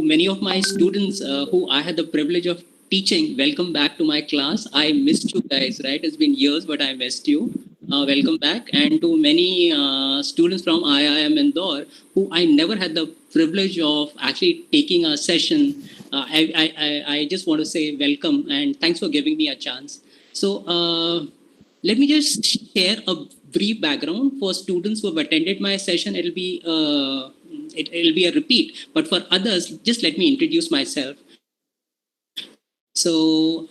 many of my students who I had the privilege of teaching, welcome back to my class. I missed you guys, right? It's been years, but I missed you. Welcome back. And to many students from IIM Indore who I never had the privilege of actually taking a session, I just want to say welcome and thanks for giving me a chance. So let me just share a brief background for students who have attended my session. It'll be a repeat, but for others, just let me introduce myself. So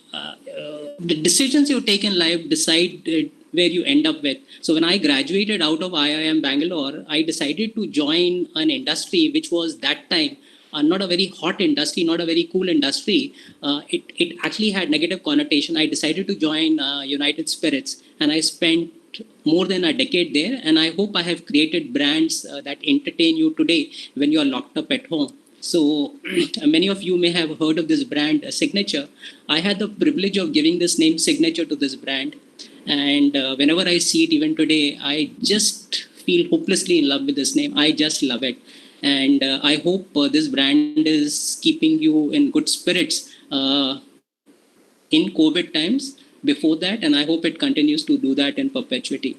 the decisions you take in life decide where you end up with. So when I graduated out of IIM Bangalore, I decided to join an industry which was that time not a very hot industry, not a very cool industry. It actually had negative connotation. I decided to join United Spirits, and I spent more than a decade there. And I hope I have created brands that entertain you today when you are locked up at home. So many of you may have heard of this brand, Signature. I had the privilege of giving this name Signature to this brand. And whenever I see it, even today, I just feel hopelessly in love with this name. I just love it. And I hope this brand is keeping you in good spirits in COVID times before that. And I hope it continues to do that in perpetuity.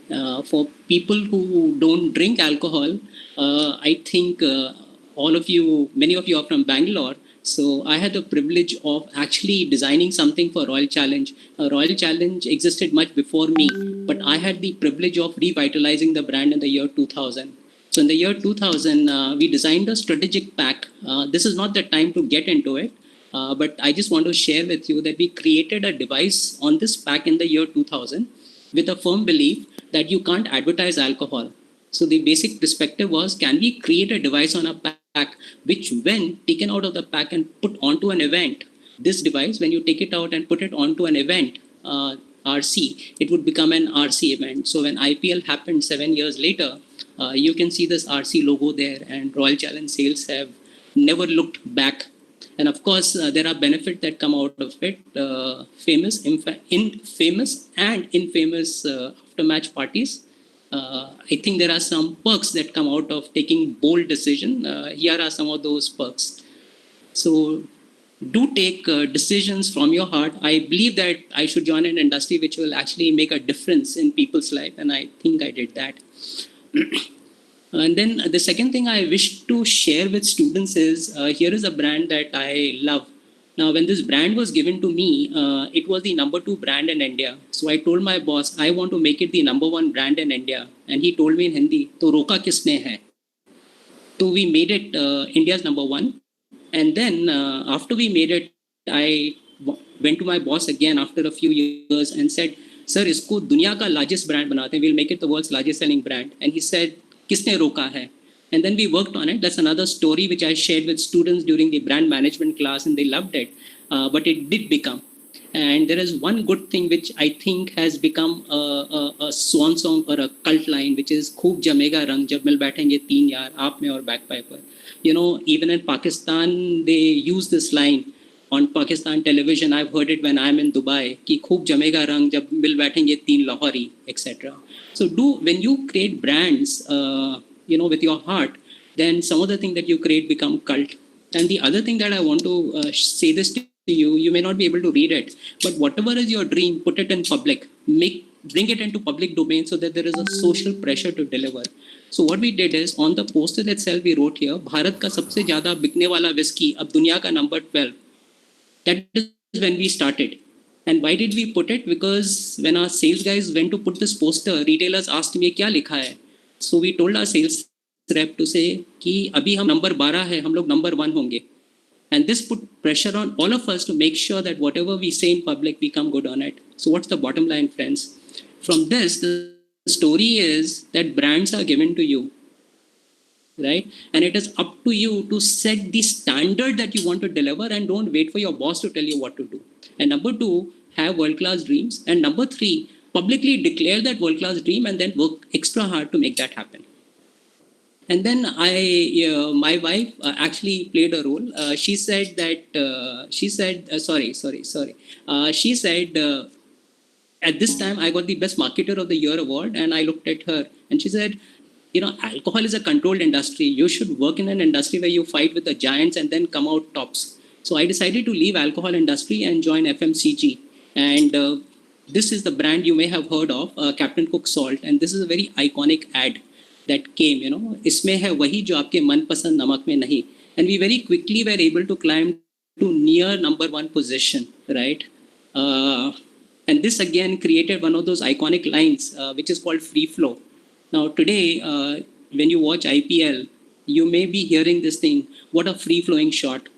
For people who don't drink alcohol, I think many of you are from Bangalore. So I had the privilege of actually designing something for Royal Challenge. Royal Challenge existed much before me, but I had the privilege of revitalizing the brand in the year 2000. So in the year 2000, we designed a strategic pack. This is not the time to get into it, but I just want to share with you that we created a device on this pack in the year 2000 with a firm belief that you can't advertise alcohol. So the basic perspective was, can we create a device on a pack which, when taken out of the pack and put onto an event, this device, when you take it out and put it onto an event, RC, it would become an RC event. So when IPL happened 7 years later, you can see this RC logo there, and Royal Challenge sales have never looked back. And of course, there are benefits that come out of it, famous and infamous after-match parties. I think there are some perks that come out of taking bold decision. Here are some of those perks. So do take decisions from your heart. I believe that I should join an industry which will actually make a difference in people's life. And I think I did that. And then the second thing I wish to share with students is, here is a brand that I love. Now, when this brand was given to me, it was the number 2 brand in India. So I told my boss, I want to make it the number 1 brand in India. And he told me in Hindi, to roka kisne hai? So we made it India's number 1. And then after we made it, I went to my boss again after a few years and said, sir, isko dunya ka largest brand banate hain. We'll make it the world's largest selling brand. And he said, kisne roka hai? And then we worked on it. That's another story which I shared with students during the brand management class, and they loved it. But it did become. And there is one good thing which I think has become a swan song or a cult line, which is Khoob Jamega Rang, Jab Mil Baithenge Teen Yaar, Aap Mein aur Bagpiper. You know, even in Pakistan, they use this line on Pakistan television. I've heard it when I'm in Dubai, ki Khoob Jamega Rang, Jab Mil Baithenge Teen Lahori, etc. So when you create brands, with your heart, then some of the things that you create become cult. And the other thing that I want to say this to you, you may not be able to read it, but whatever is your dream, put it in public, bring it into public domain so that there is a social pressure to deliver. So what we did is, on the poster itself, we wrote here, Bharat ka sabse zyada bikne wala whiskey, ab dunya ka number 12. That is when we started. And why did we put it? Because when our sales guys went to put this poster, retailers asked me, kya likha hai? So we told our sales rep to say कि अभी हम number 12 है, हम लोग number 1 होंगे. And this put pressure on all of us to make sure that whatever we say in public, we come good on it. So what's the bottom line, friends? From this, the story is that brands are given to you, right? And it is up to you to set the standard that you want to deliver, and don't wait for your boss to tell you what to do. And number 2, have world-class dreams. And number 3, publicly declare that world-class dream and then work extra hard to make that happen. And then my wife actually played a role. She said, at this time, I got the Best Marketer of the Year award. And I looked at her and she said, alcohol is a controlled industry. You should work in an industry where you fight with the giants and then come out tops. So I decided to leave alcohol industry and join FMCG. And this is the brand you may have heard of, Captain Cook Salt. And this is a very iconic ad that came, इसमें है वही जो आपके मनपसंद नमक में नहीं. And we very quickly were able to climb to near number one position, right? And this again created one of those iconic lines, which is called free flow. Now today, when you watch IPL, you may be hearing this thing, what a free flowing shot.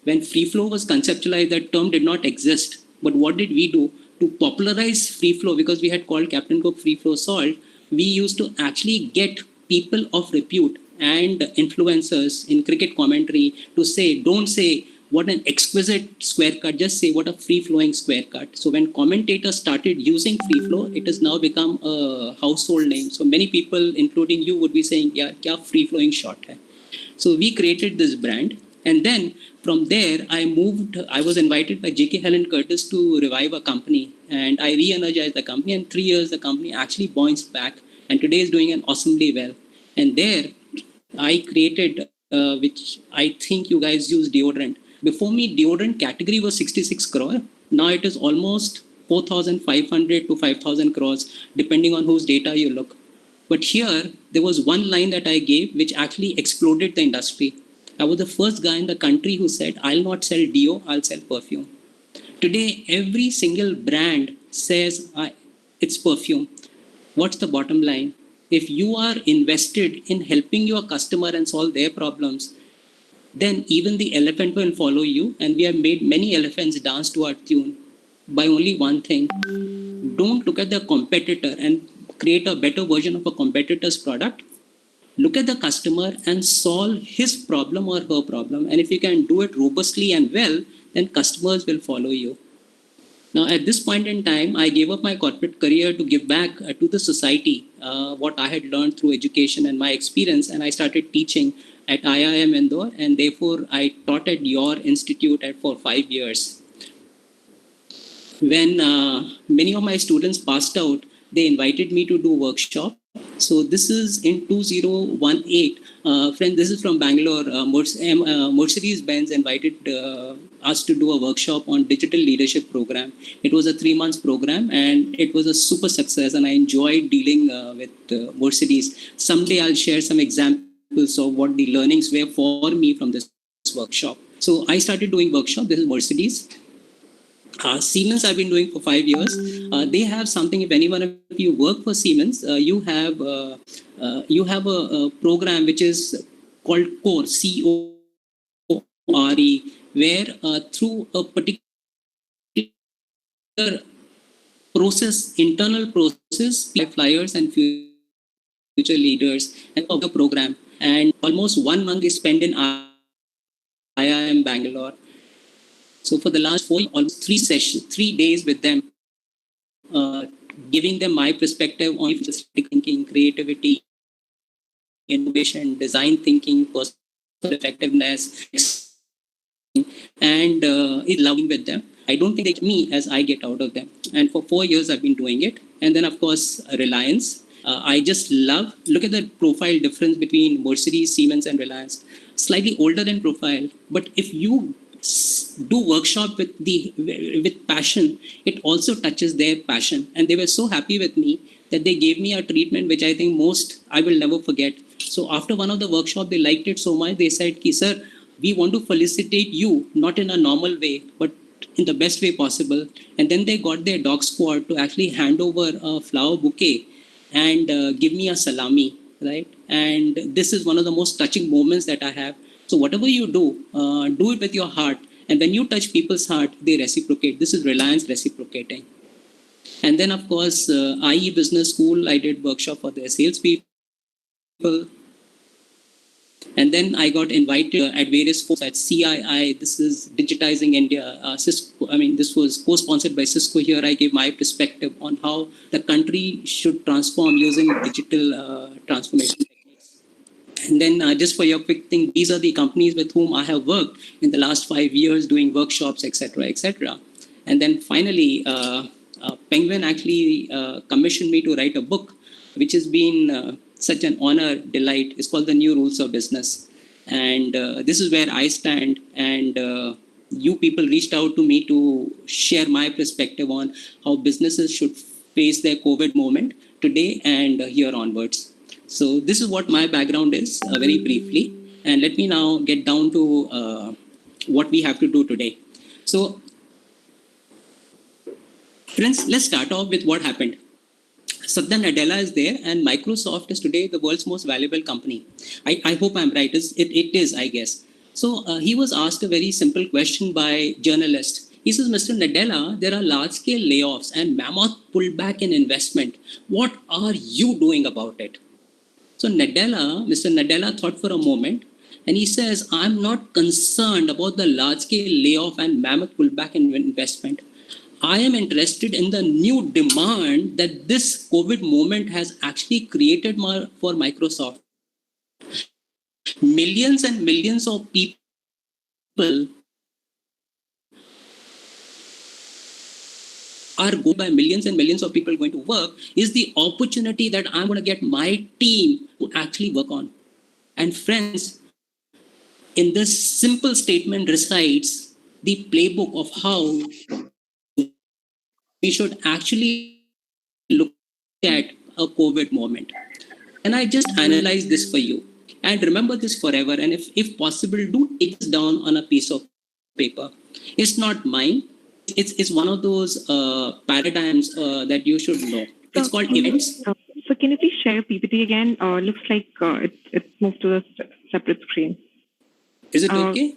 When free flow was conceptualized, that term did not exist. But what did we do to popularize free flow? Because we had called Captain Cook Free Flow Salt, we used to actually get people of repute and influencers in cricket commentary to say, don't say what an exquisite square cut, just say what a free flowing square cut. So when commentators started using free flow, it has now become a household name. So many people, including you, would be saying, yeah, kya free flowing shot hai. So we created this brand. And then from there, I was invited by J.K. Helen Curtis to revive a company. And I re-energized the company. And 3 years, the company actually bounced back. And today is doing an awesomely well. And there, I created, which I think you guys use, deodorant. Before me, deodorant category was 66 crore. Now it is almost 4,500 to 5,000 crores, depending on whose data you look. But here, there was one line that I gave, which actually exploded the industry. I was the first guy in the country who said, I'll not sell deo, I'll sell perfume. Today, every single brand says it's perfume. What's the bottom line? If you are invested in helping your customer and solve their problems, then even the elephant will follow you. And we have made many elephants dance to our tune by only one thing. Don't look at the competitor and create a better version of a competitor's product. Look at the customer and solve his problem or her problem. And if you can do it robustly and well, then customers will follow you. Now, at this point in time, I gave up my corporate career to give back to the society what I had learned through education and my experience. And I started teaching at IIM Indore. And therefore, I taught at your institute for 5 years. When many of my students passed out, they invited me to do workshop. So this is in 2018. Friend, this is from Bangalore. Mercedes-Benz invited us to do a workshop on digital leadership program. It was a 3-month program and it was a super success. And I enjoyed dealing with Mercedes. Someday I'll share some examples of what the learnings were for me from this workshop. So I started doing workshop. This is Mercedes. Siemens I've been doing for 5 years. They have something, if anyone of you work for Siemens, you have a program which is called CORE, CORE, where through a particular process, internal process, flyers and future leaders and of the program. And almost 1 month is spent in IIM Bangalore. So for the last almost 3 sessions, 3 days with them, giving them my perspective on futuristic thinking, creativity, innovation, design thinking, personal effectiveness, and loving with them. I don't think they get me as I get out of them. And for 4 years, I've been doing it. And then, of course, Reliance. I just look at the profile difference between Mercedes, Siemens, and Reliance. Slightly older in profile, but if you do workshop with passion, it also touches their passion. And they were so happy with me that they gave me a treatment which I think I will never forget. So after one of the workshop, they liked it so much, they said, sir, we want to felicitate you, not in a normal way, but in the best way possible. And then they got their dog squad to actually hand over a flower bouquet and give me a salami, right? And this is one of the most touching moments that I have. So whatever you do it with your heart. And when you touch people's heart, they reciprocate. This is Reliance reciprocating. And then, of course, IE Business School, I did workshop for their salespeople. And then I got invited at various folks at CII. This is Digitizing India. Cisco, this was co-sponsored by Cisco. Here I gave my perspective on how the country should transform using digital transformation. And then just for your quick thing, these are the companies with whom I have worked in the last 5 years doing workshops, etc., etc. And then finally, Penguin actually commissioned me to write a book, which has been such an honor, delight. It's called the New Rules of Business. And this is where I stand. And you people reached out to me to share my perspective on how businesses should face their COVID moment today and here onwards. So this is what my background is, very briefly. And let me now get down to what we have to do today. So, friends, let's start off with what happened. Satya Nadella is there, and Microsoft is today the world's most valuable company. I hope I'm right. It is, I guess. So he was asked a very simple question by journalists. He says, Mr. Nadella, there are large-scale layoffs and mammoth pullback in investment. What are you doing about it? So Mr. Nadella thought for a moment, and he says, I'm not concerned about the large-scale layoff and mammoth pullback in investment. I am interested in the new demand that this COVID moment has actually created for Microsoft. Millions and millions of people are going by millions and millions of people going to work is the opportunity that I'm going to get my team to actually work on. And friends, in this simple statement resides the playbook of how we should actually look at a COVID moment. And I just analyze this for you. And remember this forever. And if possible, do take this down on a piece of paper. It's not mine. It's one of those paradigms that you should know. It's called events. So can you please share your PPT again? Looks like it's moved to a separate screen. Is it okay?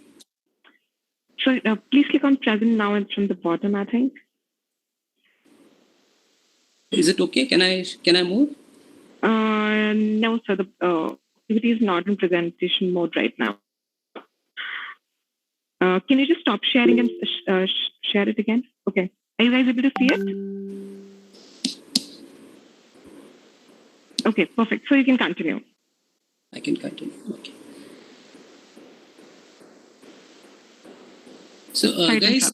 So please click on present now. It's from the bottom, I think. Is it okay? Can I move? No, sir. The PPT is not in presentation mode right now. Can you just stop sharing and share it again? Okay. Are you guys able to see it? Okay, perfect. So you can continue. I can continue. Okay. So guys,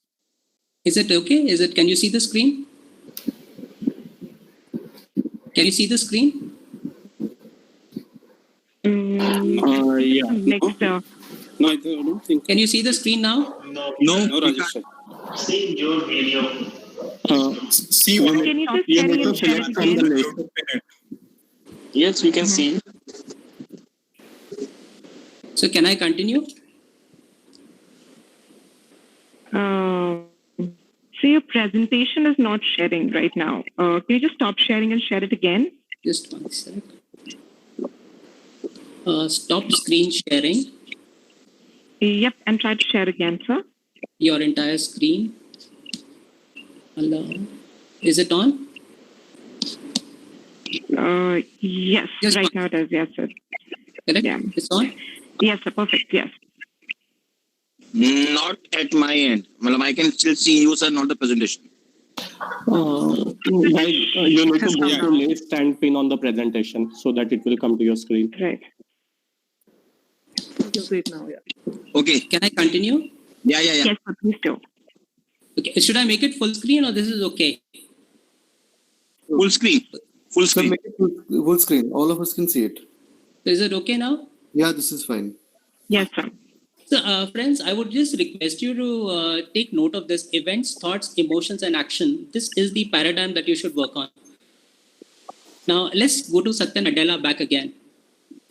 is it okay? Can you see the screen? Can you see the screen? Yeah. Next. No, I don't think. Can you see the screen now? No, Rajesh. See your video. See Can you just you share need your to select from the list. Yes, we can see. So can I continue? So your presentation is not sharing right now. Can you just stop sharing and share it again? Just one sec. Stop screen sharing. Yep, and try to share again, sir. Your entire screen. Hello. Is it on? Yes, Yes, right now it is. Yes, sir. Correct? Yeah. It's on? Yes, sir. Perfect. Yes. Not at my end. I can still see you, sir, not the presentation. You need to go to list and pin on the presentation so that it will come to your screen. Right. You can see it now, yeah. Okay. Can I continue? Yeah. Yes, sir. Please do. Okay. Should I make it full screen or this is okay? Full screen. Full Sir, screen. make it full screen. All of us can see it. Is it okay now? Yeah, this is fine. Yes, sir. So, friends, I would just request you to take note of this: events, thoughts, emotions, and action. This is the paradigm that you should work on. Now, let's go to Satya Nadella back again.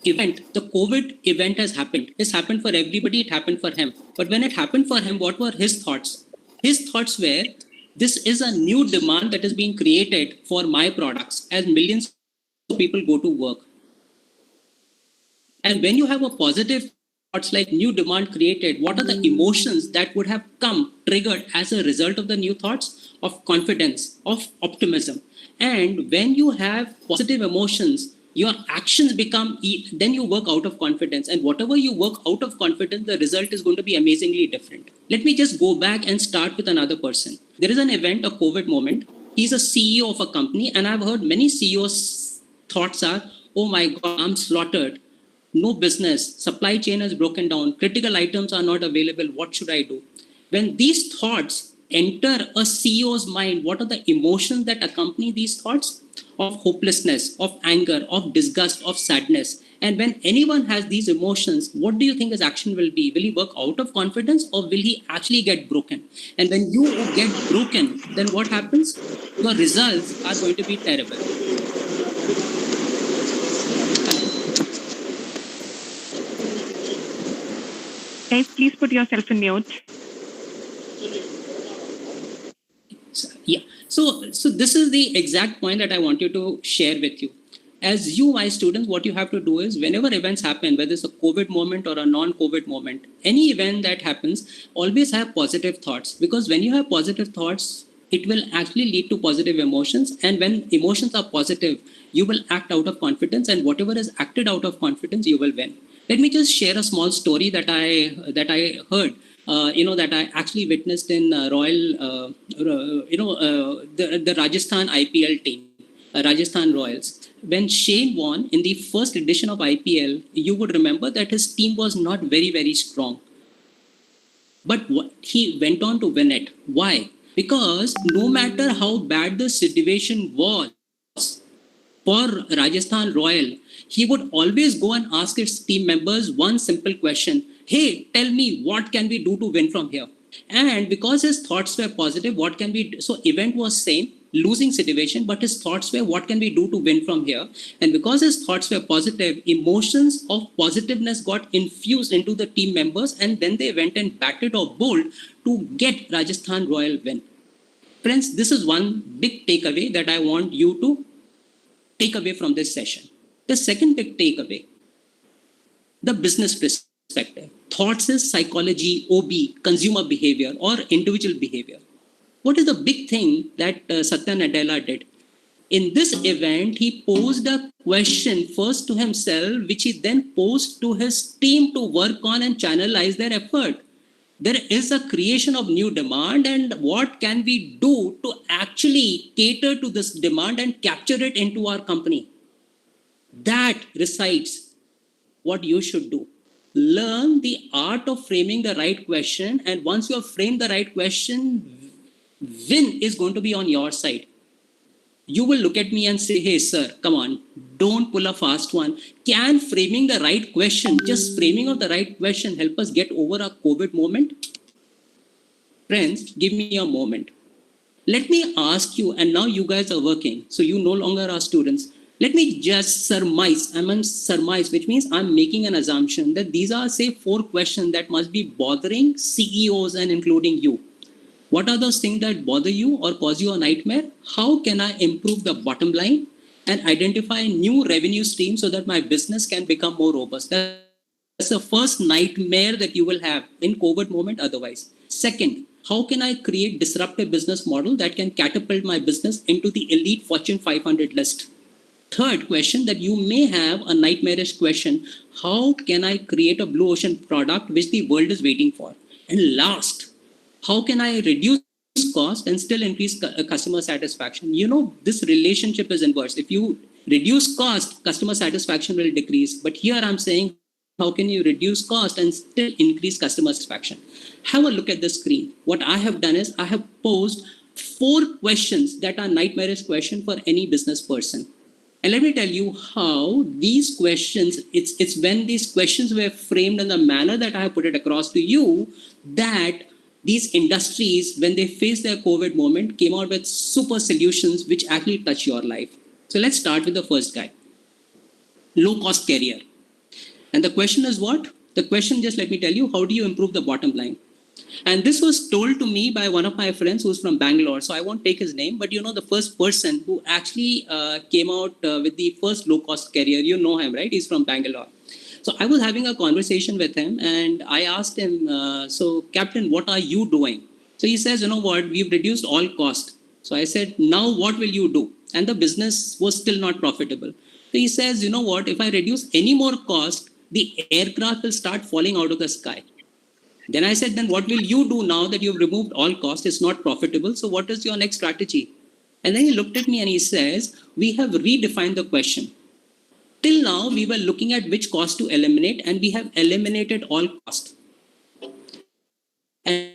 Event, the COVID event has happened. It's happened for everybody. It happened for him. But when it happened for him, what were his thoughts? His thoughts were, this is a new demand that is being created for my products as millions of people go to work. And when you have a positive thoughts like new demand created, what are the emotions that would have come triggered as a result of the new thoughts? Of confidence, of optimism. And when you have positive emotions, your actions become, then you work out of confidence. And whatever you work out of confidence, the result is going to be amazingly different. Let me just go back and start with another person. There is an event, a COVID moment. He's a CEO of a company. And I've heard many CEOs' thoughts are, oh my God, I'm slaughtered. No business, supply chain has broken down, critical items are not available, what should I do? When these thoughts enter a CEO's mind, what are the emotions that accompany these thoughts? of hopelessness, of anger, of disgust, of sadness. And when anyone has these emotions, what do you think his action will be? Will he work out of confidence or will he actually get broken? And when you get broken, then what happens? Your results are going to be terrible. Guys, please put yourself in mute. Yeah. So this is the exact point that I want you to share with you. As you, my students, what you have to do is whenever events happen, whether it's a COVID moment or a non-COVID moment, any event that happens, always have positive thoughts. Because when you have positive thoughts, it will actually lead to positive emotions. And when emotions are positive, you will act out of confidence. And whatever is acted out of confidence, you will win. Let me just share a small story that I heard. That I actually witnessed in the Rajasthan IPL team, Rajasthan Royals. When Shane won in the first edition of IPL, you would remember that his team was not very, very strong. But he went on to win it. Why? Because no matter how bad the situation was for Rajasthan Royal, he would always go and ask his team members one simple question. Hey, tell me, what can we do to win from here? And because his thoughts were positive, what can we do? So event was same, losing situation, but his thoughts were, what can we do to win from here? And because his thoughts were positive, emotions of positiveness got infused into the team members, and then they went and batted or bowled to get Rajasthan Royal win. Friends, this is one big takeaway that I want you to take away from this session. The second big takeaway, the business perspective. Thoughts is psychology, OB, consumer behavior or individual behavior. What is the big thing that Satya Nadella did? In this event, he posed a question first to himself, which he then posed to his team to work on and channelize their effort. There is a creation of new demand, and what can we do to actually cater to this demand and capture it into our company? That recites what you should do. Learn the art of framing the right question, and once you have framed the right question, win is going to be on your side. You will look at me and say, hey, sir, come on, don't pull a fast one. Can framing the right question, just framing of the right question, help us get over a COVID moment? Friends, give me a moment. Let me ask you, and now you guys are working, so you no longer are students. Let me just surmise. I'm on surmise, which means I'm making an assumption that these are, say, 4 questions that must be bothering CEOs and including you. What are those things that bother you or cause you a nightmare? How can I improve the bottom line and identify new revenue streams so that my business can become more robust? That's the first nightmare that you will have in COVID moment otherwise. Second, how can I create disruptive business model that can catapult my business into the elite Fortune 500 list? Third question that you may have a nightmarish question. How can I create a blue ocean product which the world is waiting for? And last, how can I reduce cost and still increase customer satisfaction? You know, this relationship is inverse. If you reduce cost, customer satisfaction will decrease. But here I'm saying, how can you reduce cost and still increase customer satisfaction? Have a look at the screen. What I have done is I have posed 4 questions that are nightmarish questions for any business person. And let me tell you how these questions, it's when these questions were framed in the manner that I have put it across to you, that these industries, when they faced their COVID moment, came out with super solutions which actually touch your life. So let's start with the first guy. Low-cost carrier. And the question is what? The question, just let me tell you, how do you improve the bottom line? And this was told to me by one of my friends who's from Bangalore. So I won't take his name, but you know, the first person who actually came out with the first low-cost carrier, you know him, right? He's from Bangalore. So I was having a conversation with him and I asked him, so Captain, what are you doing? So he says, you know what, we've reduced all cost. So I said, now what will you do? And the business was still not profitable. So he says, you know what, if I reduce any more cost, the aircraft will start falling out of the sky. Then I said, then what will you do now that you've removed all cost? It's not profitable. So what is your next strategy? And then he looked at me and he says, we have redefined the question. Till now, we were looking at which cost to eliminate, and we have eliminated all cost. And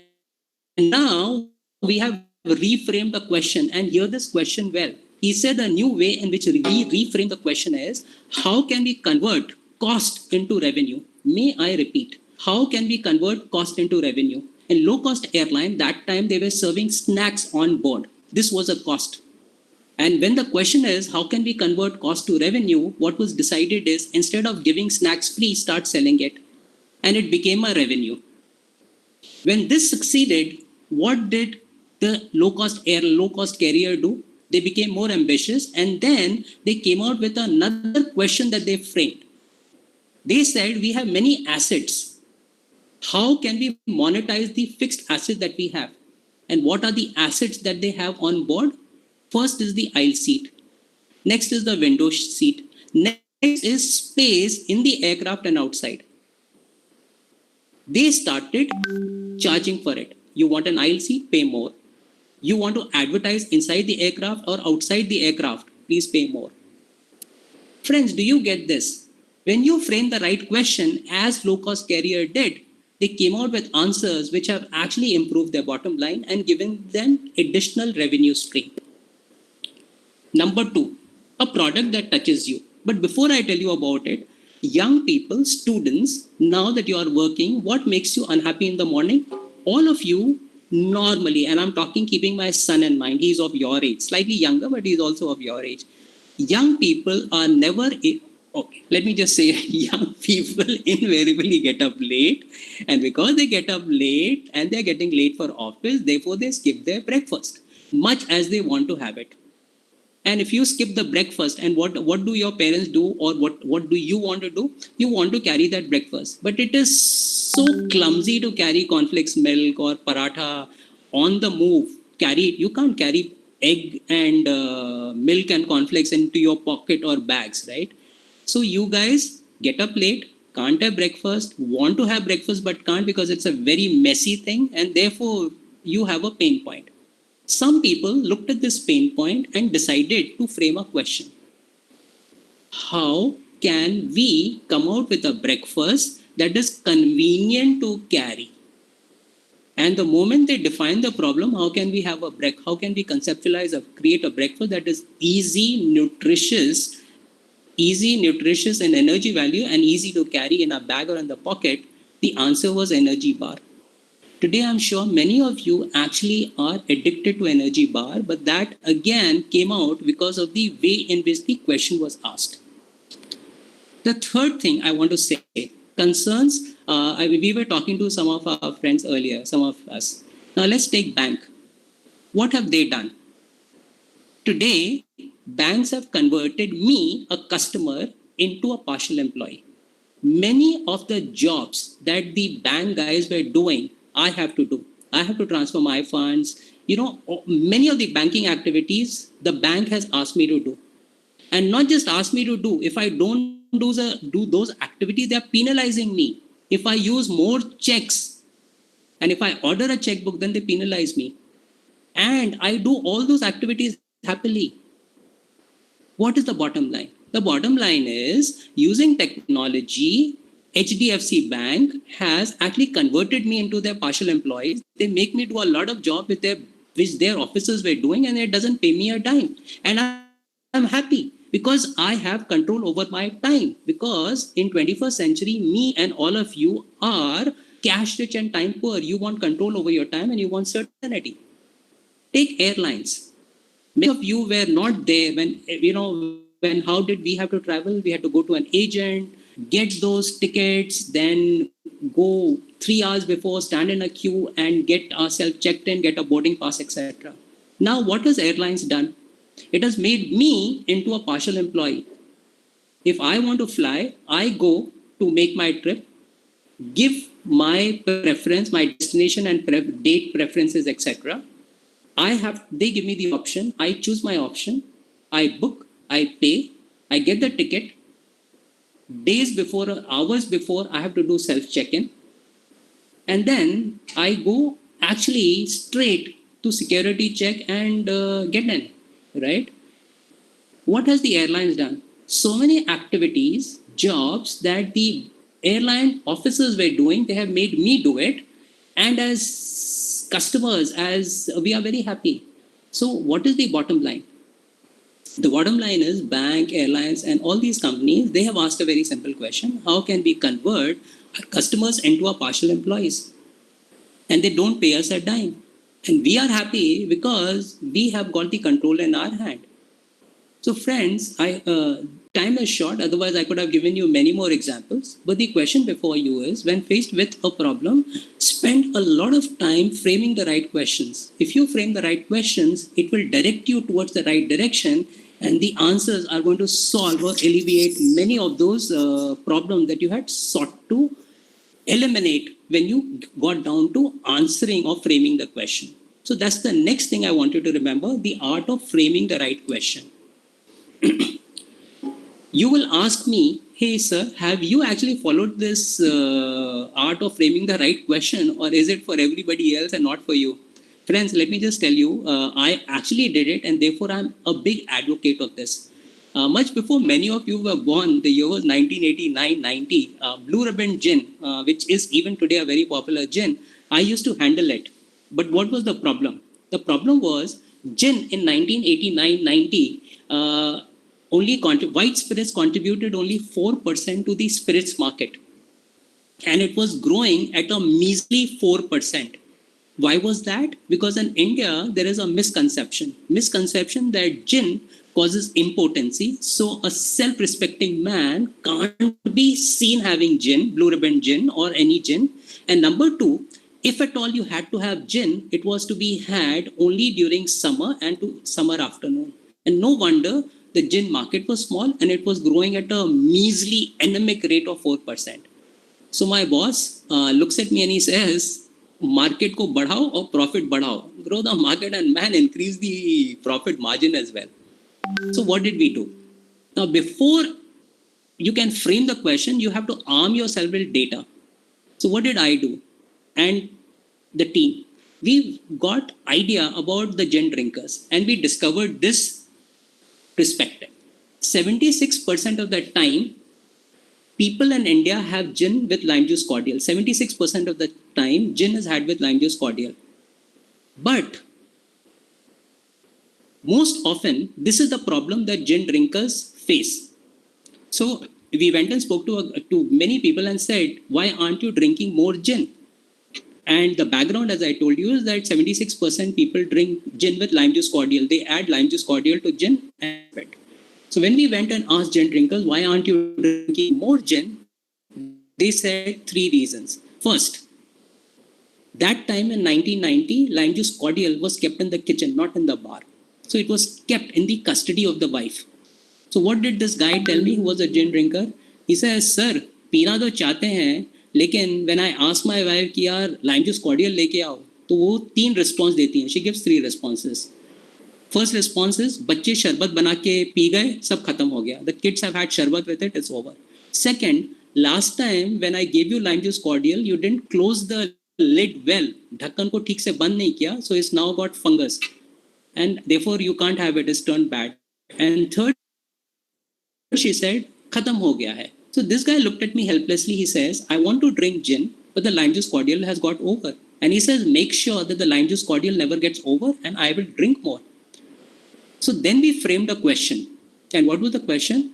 now we have reframed the question, and hear this question well. he said a new way in which we reframe the question is, how can we convert cost into revenue? May I repeat, how can we convert cost into revenue? In low-cost airline, that time they were serving snacks on board. This was a cost. And when the question is, how can we convert cost to revenue? What was decided is, instead of giving snacks free, start selling it. And it became a revenue. When this succeeded, what did the low-cost carrier do? They became more ambitious, and then they came out with another question that they framed. They said, we have many assets. How can we monetize the fixed assets that we have? And what are the assets that they have on board? First is the aisle seat. Next is the window seat. Next is space in the aircraft and outside. They started charging for it. You want an aisle seat? Pay more. You want to advertise inside the aircraft or outside the aircraft? Please pay more. Friends, do you get this? When you frame the right question, as low-cost carrier did, they came out with answers which have actually improved their bottom line and given them additional revenue stream. Number 2, a product that touches you. But before I tell you about it, young people, students, now that you are working, what makes you unhappy in the morning? All of you normally, and I'm talking keeping my son in mind, he's of your age, slightly younger, but he's also of your age. Young people are never, okay, let me just say, young people invariably get up late, and because they get up late and they're getting late for office, therefore they skip their breakfast, much as they want to have it. And if you skip the breakfast, and what do your parents do, or what do you want to do? You want to carry that breakfast. But it is so clumsy to carry cornflakes milk or paratha on the move. Carry it. You can't carry egg and milk and cornflakes into your pocket or bags, right? So you guys get up late, can't have breakfast, want to have breakfast but can't because it's a very messy thing, and therefore you have a pain point. Some people looked at this pain point and decided to frame a question. How can we come out with a breakfast that is convenient to carry? And the moment they define the problem, how can we have how can we conceptualize create a breakfast that is easy, nutritious in energy value and easy to carry in a bag or in the pocket? The answer was energy bar. Today, I'm sure many of you actually are addicted to energy bar, but that again came out because of the way in which the question was asked. The third thing I want to say concerns, we were talking to some of our friends earlier, some of us. Now let's take bank. What have they done? Today, banks have converted me, a customer, into a partial employee. Many of the jobs that the bank guys were doing, I have to do. I have to transfer my funds. Many of the banking activities, the bank has asked me to do. And not just asked me to do. If I don't do those activities, they're penalizing me. If I use more checks, and if I order a checkbook, then they penalize me. And I do all those activities happily. What is the bottom line? The bottom line is, using technology, HDFC Bank has actually converted me into their partial employees. They make me do a lot of job which their officers were doing, and it doesn't pay me a dime. And I'm happy because I have control over my time. Because in 21st century, me and all of you are cash rich and time poor. You want control over your time and you want certainty. Take airlines. Many of you were not there when how did we have to travel? We had to go to an agent, get those tickets, then go 3 hours before, stand in a queue and get ourselves checked in, get a boarding pass, etc. Now, what has airlines done? It has made me into a partial employee. If I want to fly, I go to make my trip, give my preference, my destination and date preferences, etc. They give me the option. I choose my option. I book, I pay, I get the ticket. Days before, hours before, I have to do self-check-in. And then I go actually straight to security check and get in, right? What has the airlines done? So many activities, jobs that the airline officers were doing, they have made me do it. And as customers, we are very happy. So what is the bottom line? The bottom line is bank, airlines, and all these companies, they have asked a very simple question. How can we convert our customers into our partial employees? And they don't pay us a dime. And we are happy because we have got the control in our hand. So friends, time is short. Otherwise, I could have given you many more examples. But the question before you is, when faced with a problem, spend a lot of time framing the right questions. If you frame the right questions, it will direct you towards the right direction. And the answers are going to solve or alleviate many of those problems that you had sought to eliminate when you got down to answering or framing the question. So that's the next thing I want you to remember, the art of framing the right question. You will ask me, hey sir, have you actually followed this art of framing the right question, or is it for everybody else and not for you? Friends, let me just tell you, I actually did it, and therefore I'm a big advocate of this. Much before many of you were born, the year was 1989-90, Blue Ribbon Gin, which is even today a very popular gin, I used to handle it. But what was the problem? The problem was gin in 1989-90, white spirits contributed only 4% to the spirits market. And it was growing at a measly 4%. Why was that? Because in India, there is a misconception that gin causes impotency. So a self-respecting man can't be seen having gin, Blue Ribbon Gin or any gin. And number two, if at all you had to have gin, it was to be had only during summer and to summer afternoon. And no wonder the gin market was small and it was growing at a measly anemic rate of 4%. So my boss looks at me and he says, market ko badhao or profit badhao. Grow the market and man, increase the profit margin as well. So what did we do? Now, before you can frame the question, you have to arm yourself with data. So what did I do? And the team, we got idea about the gin drinkers and we discovered this perspective. 76% of the time, people in India have gin with lime juice cordial. 76% of the time, gin is had with lime juice cordial. But most often, this is the problem that gin drinkers face. So we went and spoke to many people and said, why aren't you drinking more gin? And the background, as I told you, is that 76% people drink gin with lime juice cordial. They add lime juice cordial to gin and it. So when we went and asked gin drinkers, why aren't you drinking more gin? They said 3 reasons. First, that time in 1990, lime juice cordial was kept in the kitchen, not in the bar. So it was kept in the custody of the wife. So what did this guy tell me who was a gin drinker? He says, sir, पीना तो चाहते हैं, लेकिन when I ask my wife कि यार lime juice cordial लेके आओ, तो वो 3 response देती हैं. She gives 3 responses. First response is, बच्चे शरबत बना के पी गए, सब खत्म हो गया. The kids have had शरबत with it, it's over. Second, last time when I gave you lime juice cordial, you didn't close the lid well. ढक्कन को ठीक से बंद नहीं किया, so it's now got fungus. And therefore you can't have it, it's turned bad. And third, she said, khatam ho gaya hai. So this guy looked at me helplessly. He says, I want to drink gin, but the lime juice cordial has got over. And he says, make sure that the lime juice cordial never gets over and I will drink more. So then we framed a question. And what was the question?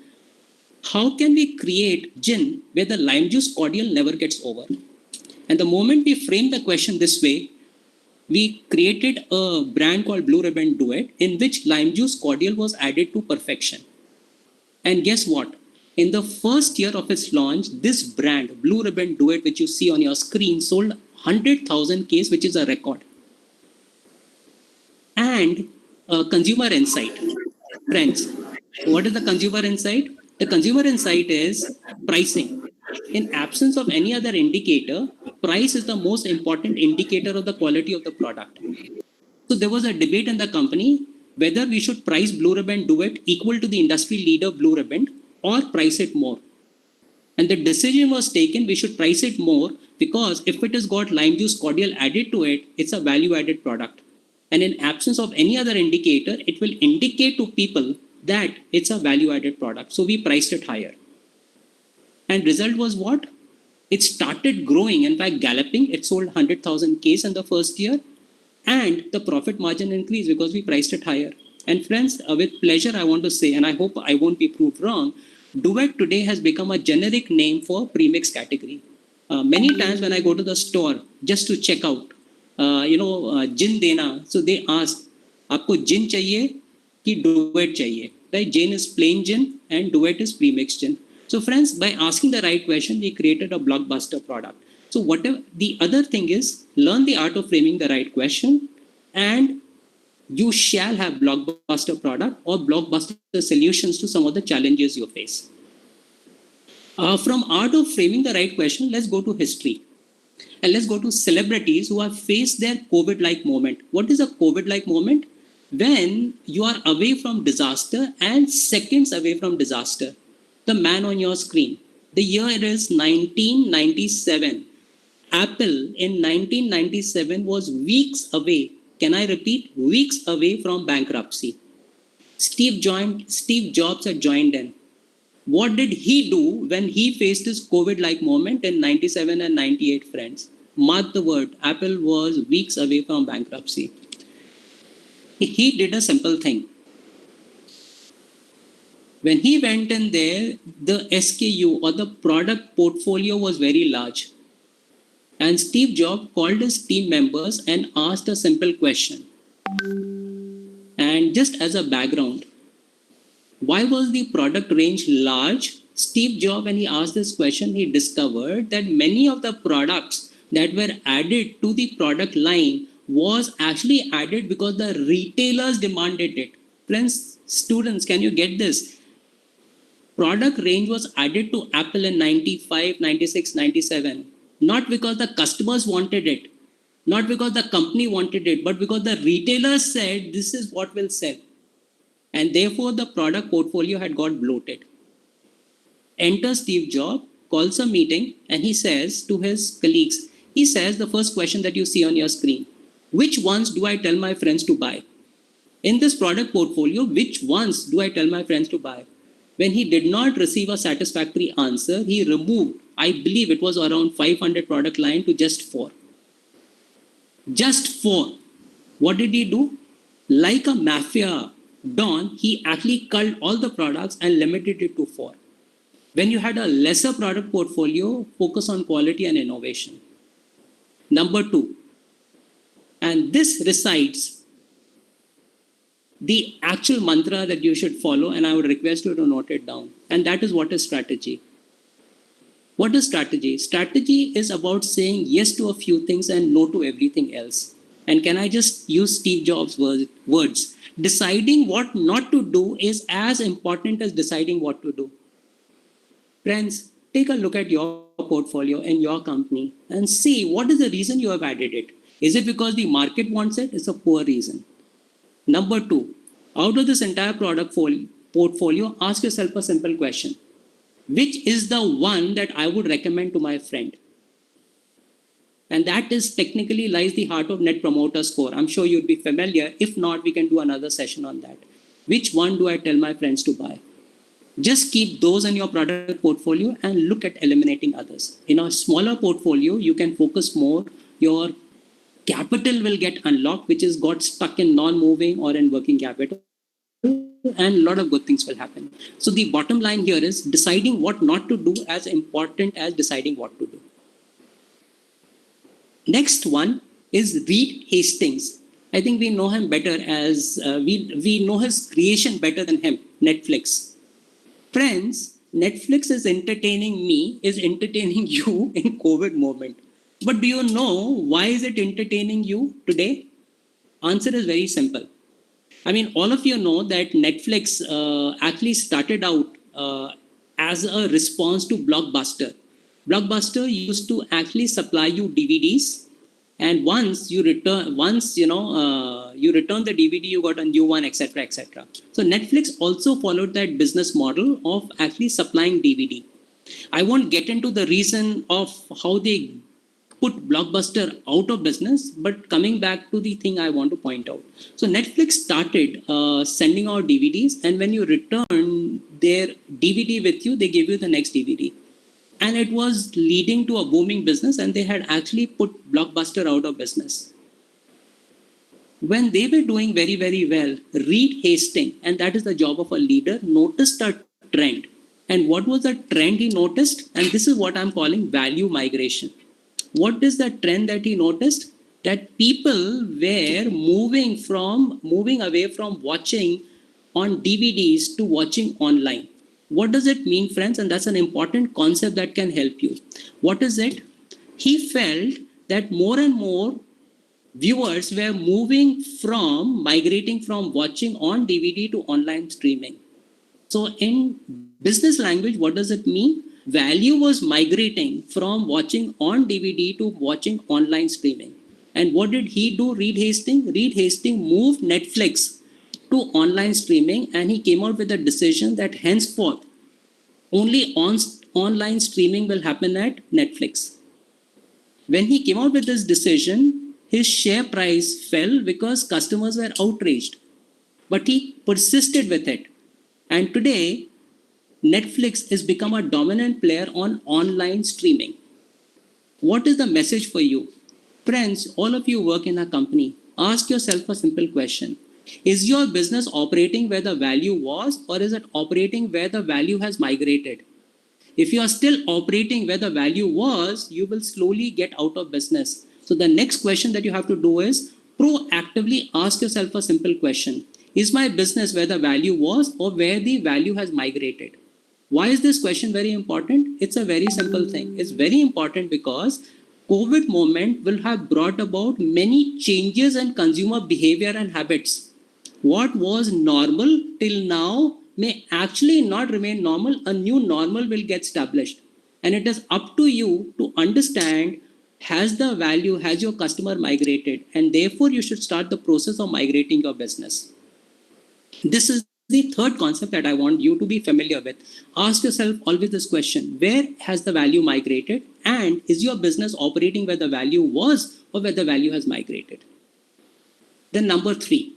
How can we create gin where the lime juice cordial never gets over? And the moment we framed the question this way, we created a brand called Blue Ribbon Duet, in which lime juice cordial was added to perfection. And guess what? In the first year of its launch, this brand, Blue Ribbon Duet, which you see on your screen, sold 100,000 cases, which is a record. And consumer insight. Friends, what is the consumer insight? The consumer insight is pricing. In absence of any other indicator, price is the most important indicator of the quality of the product. So there was a debate in the company whether we should price Blue Ribbon Duet equal to the industry leader Blue Ribbon or price it more. And the decision was taken, we should price it more because if it has got lime juice cordial added to it, it's a value added product. And in absence of any other indicator, it will indicate to people that it's a value added product. So we priced it higher. And result was what? It started growing, in fact, galloping. It sold 100,000 cases in the first year. And the profit margin increased because we priced it higher. And friends, with pleasure, I want to say, and I hope I won't be proved wrong, Duet today has become a generic name for premix category. Many times when I go to the store just to check out, gin dena, so they ask, आपको gin चाहिए कि duet चाहिए? Right? Gin is plain gin and duet is premixed gin. So friends, by asking the right question, we created a blockbuster product. So whatever the other thing is, learn the art of framing the right question, and you shall have blockbuster product or blockbuster solutions to some of the challenges you face. From art of framing the right question, let's go to history. And let's go to celebrities who have faced their COVID-like moment. What is a COVID-like moment? When you are away from disaster and seconds away from disaster. The man on your screen. The year is 1997. Apple in 1997 was weeks away. Can I repeat? Weeks away from bankruptcy. Steve Jobs had joined in. What did he do when he faced this COVID-like moment in 97 and 98, friends? Mark the word, Apple was weeks away from bankruptcy. He did a simple thing. When he went in there, the SKU or the product portfolio was very large. And Steve Jobs called his team members and asked a simple question. And just as a background, why was the product range large? Steve Jobs, when he asked this question, he discovered that many of the products that were added to the product line was actually added because the retailers demanded it. Friends, students, can you get this? Product range was added to Apple in 95, 96, 97. Not because the customers wanted it, not because the company wanted it, but because the retailers said this is what will sell. And therefore the product portfolio had got bloated. Enter Steve Jobs, calls a meeting, and he says to his colleagues, he says the first question that you see on your screen, which ones do I tell my friends to buy? In this product portfolio, which ones do I tell my friends to buy? When he did not receive a satisfactory answer, he removed, I believe it was around 500 product line to just 4. Just 4. What did he do? Like a mafia don, he actually culled all the products and limited it to 4. When you had a lesser product portfolio, focus on quality and innovation. Number 2, and this recites the actual mantra that you should follow, and I would request you to note it down. And that is, what is strategy? What is strategy? Strategy is about saying yes to a few things and no to everything else. And can I just use Steve Jobs' words? Deciding what not to do is as important as deciding what to do. Friends, take a look at your portfolio and your company and see what is the reason you have added it. Is it because the market wants it? It's a poor reason. Number 2, out of this entire product portfolio, ask yourself a simple question. Which is the one that I would recommend to my friend? And that is technically lies the heart of Net Promoter Score. I'm sure you'd be familiar. If not, we can do another session on that. Which one do I tell my friends to buy? Just keep those in your product portfolio and look at eliminating others. In a smaller portfolio, you can focus more. Your capital will get unlocked, which is got stuck in non-moving or in working capital. And a lot of good things will happen. So the bottom line here is deciding what not to do as important as deciding what to do. Next one is Reed Hastings. I think we know him better as, we know his creation better than him, Netflix. Friends, Netflix is entertaining me, is entertaining you in COVID moment. But do you know why is it entertaining you today? Answer is very simple. I mean, all of you know that Netflix actually started out as a response to Blockbuster. Blockbuster used to actually supply you DVDs, and once you return the DVD, you got a new one, etc., etc. So Netflix also followed that business model of actually supplying DVD. I won't get into the reason of how they put Blockbuster out of business, but coming back to the thing I want to point out. So Netflix started sending out DVDs, and when you return their DVD with you, they give you the next DVD. And it was leading to a booming business, and they had actually put Blockbuster out of business. When they were doing very, very well, Reed Hastings, and that is the job of a leader, noticed a trend. And what was the trend he noticed? And this is what I'm calling value migration. What is the trend that he noticed? That people were moving away from watching on DVDs to watching online. What does it mean, friends? And that's an important concept that can help you. What is it? He felt that more and more viewers were migrating from watching on DVD to online streaming. So in business language, what does it mean? Value was migrating from watching on DVD to watching online streaming. And what did he do, Reed Hastings? Reed Hastings moved Netflix to online streaming, and he came out with a decision that henceforth only online streaming will happen at Netflix. When he came out with this decision, his share price fell because customers were outraged. But he persisted with it. And today, Netflix has become a dominant player on online streaming. What is the message for you? Friends, all of you work in a company. Ask yourself a simple question. Is your business operating where the value was, or is it operating where the value has migrated? If you are still operating where the value was, you will slowly get out of business. So the next question that you have to do is proactively ask yourself a simple question. Is my business where the value was or where the value has migrated? Why is this question very important? It's a very simple thing. It's very important because COVID moment will have brought about many changes in consumer behavior and habits. What was normal till now may actually not remain normal. A new normal will get established. And it is up to you to understand, has your customer migrated? And therefore, you should start the process of migrating your business. This is the third concept that I want you to be familiar with. Ask yourself always this question: where has the value migrated? And is your business operating where the value was or where the value has migrated? Then number 3,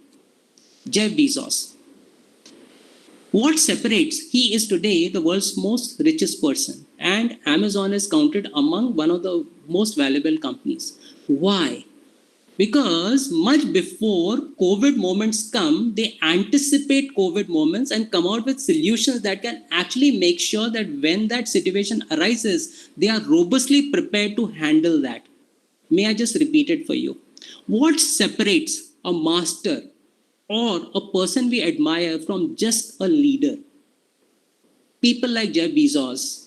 Jeff Bezos. What separates? He is today the world's most richest person, and Amazon is counted among one of the most valuable companies. Why? Because much before COVID moments come, they anticipate COVID moments and come out with solutions that can actually make sure that when that situation arises, they are robustly prepared to handle that. May I just repeat it for you? What separates a master or a person we admire from just a leader? People like Jeff Bezos,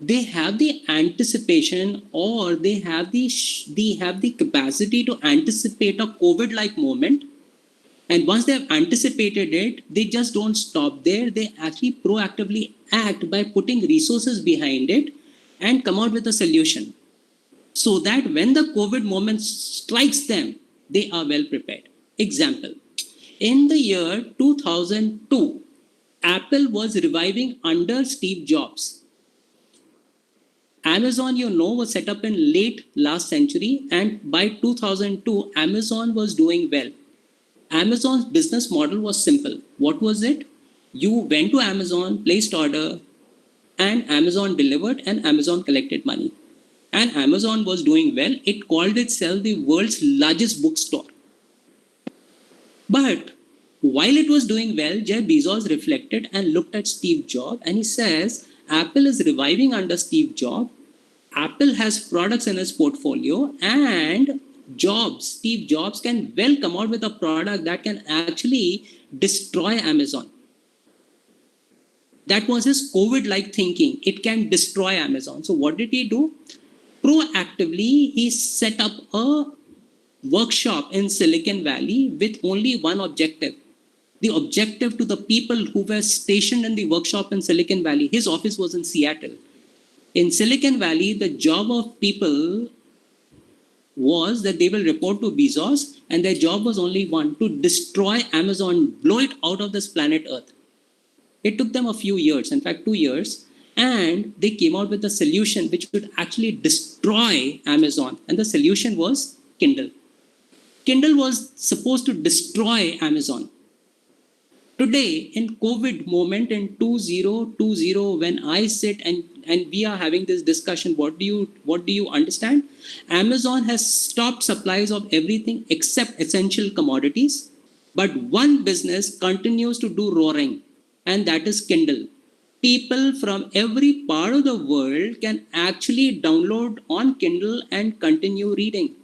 they have the anticipation, or they have the capacity to anticipate a COVID-like moment. And once they have anticipated it, they just don't stop there. They actually proactively act by putting resources behind it and come out with a solution, so that when the COVID moment strikes them, they are well prepared. Example, in the year 2002, Apple was reviving under Steve Jobs. Amazon, was set up in late last century, and by 2002, Amazon was doing well. Amazon's business model was simple. What was it? You went to Amazon, placed order, and Amazon delivered, and Amazon collected money. And Amazon was doing well. It called itself the world's largest bookstore. But while it was doing well, Jeff Bezos reflected and looked at Steve Jobs, and he says, Apple is reviving under Steve Jobs. Apple has products in its portfolio, and Steve Jobs can well come out with a product that can actually destroy Amazon. That was his COVID-like thinking. It can destroy Amazon. So what did he do? Proactively, he set up a workshop in Silicon Valley with only one objective. The objective to the people who were stationed in the workshop in Silicon Valley. His office was in Seattle. In Silicon Valley, the job of people was that they will report to Bezos, and their job was only one: to destroy Amazon, blow it out of this planet Earth. It took them a few years, in fact 2 years, and they came out with a solution which would actually destroy Amazon. And the solution was Kindle. Kindle was supposed to destroy Amazon. Today, in COVID moment in 2020, when I sit and we are having this discussion, what do you understand? Amazon has stopped supplies of everything except essential commodities, but one business continues to do roaring, and that is Kindle. People from every part of the world can actually download on Kindle and continue reading.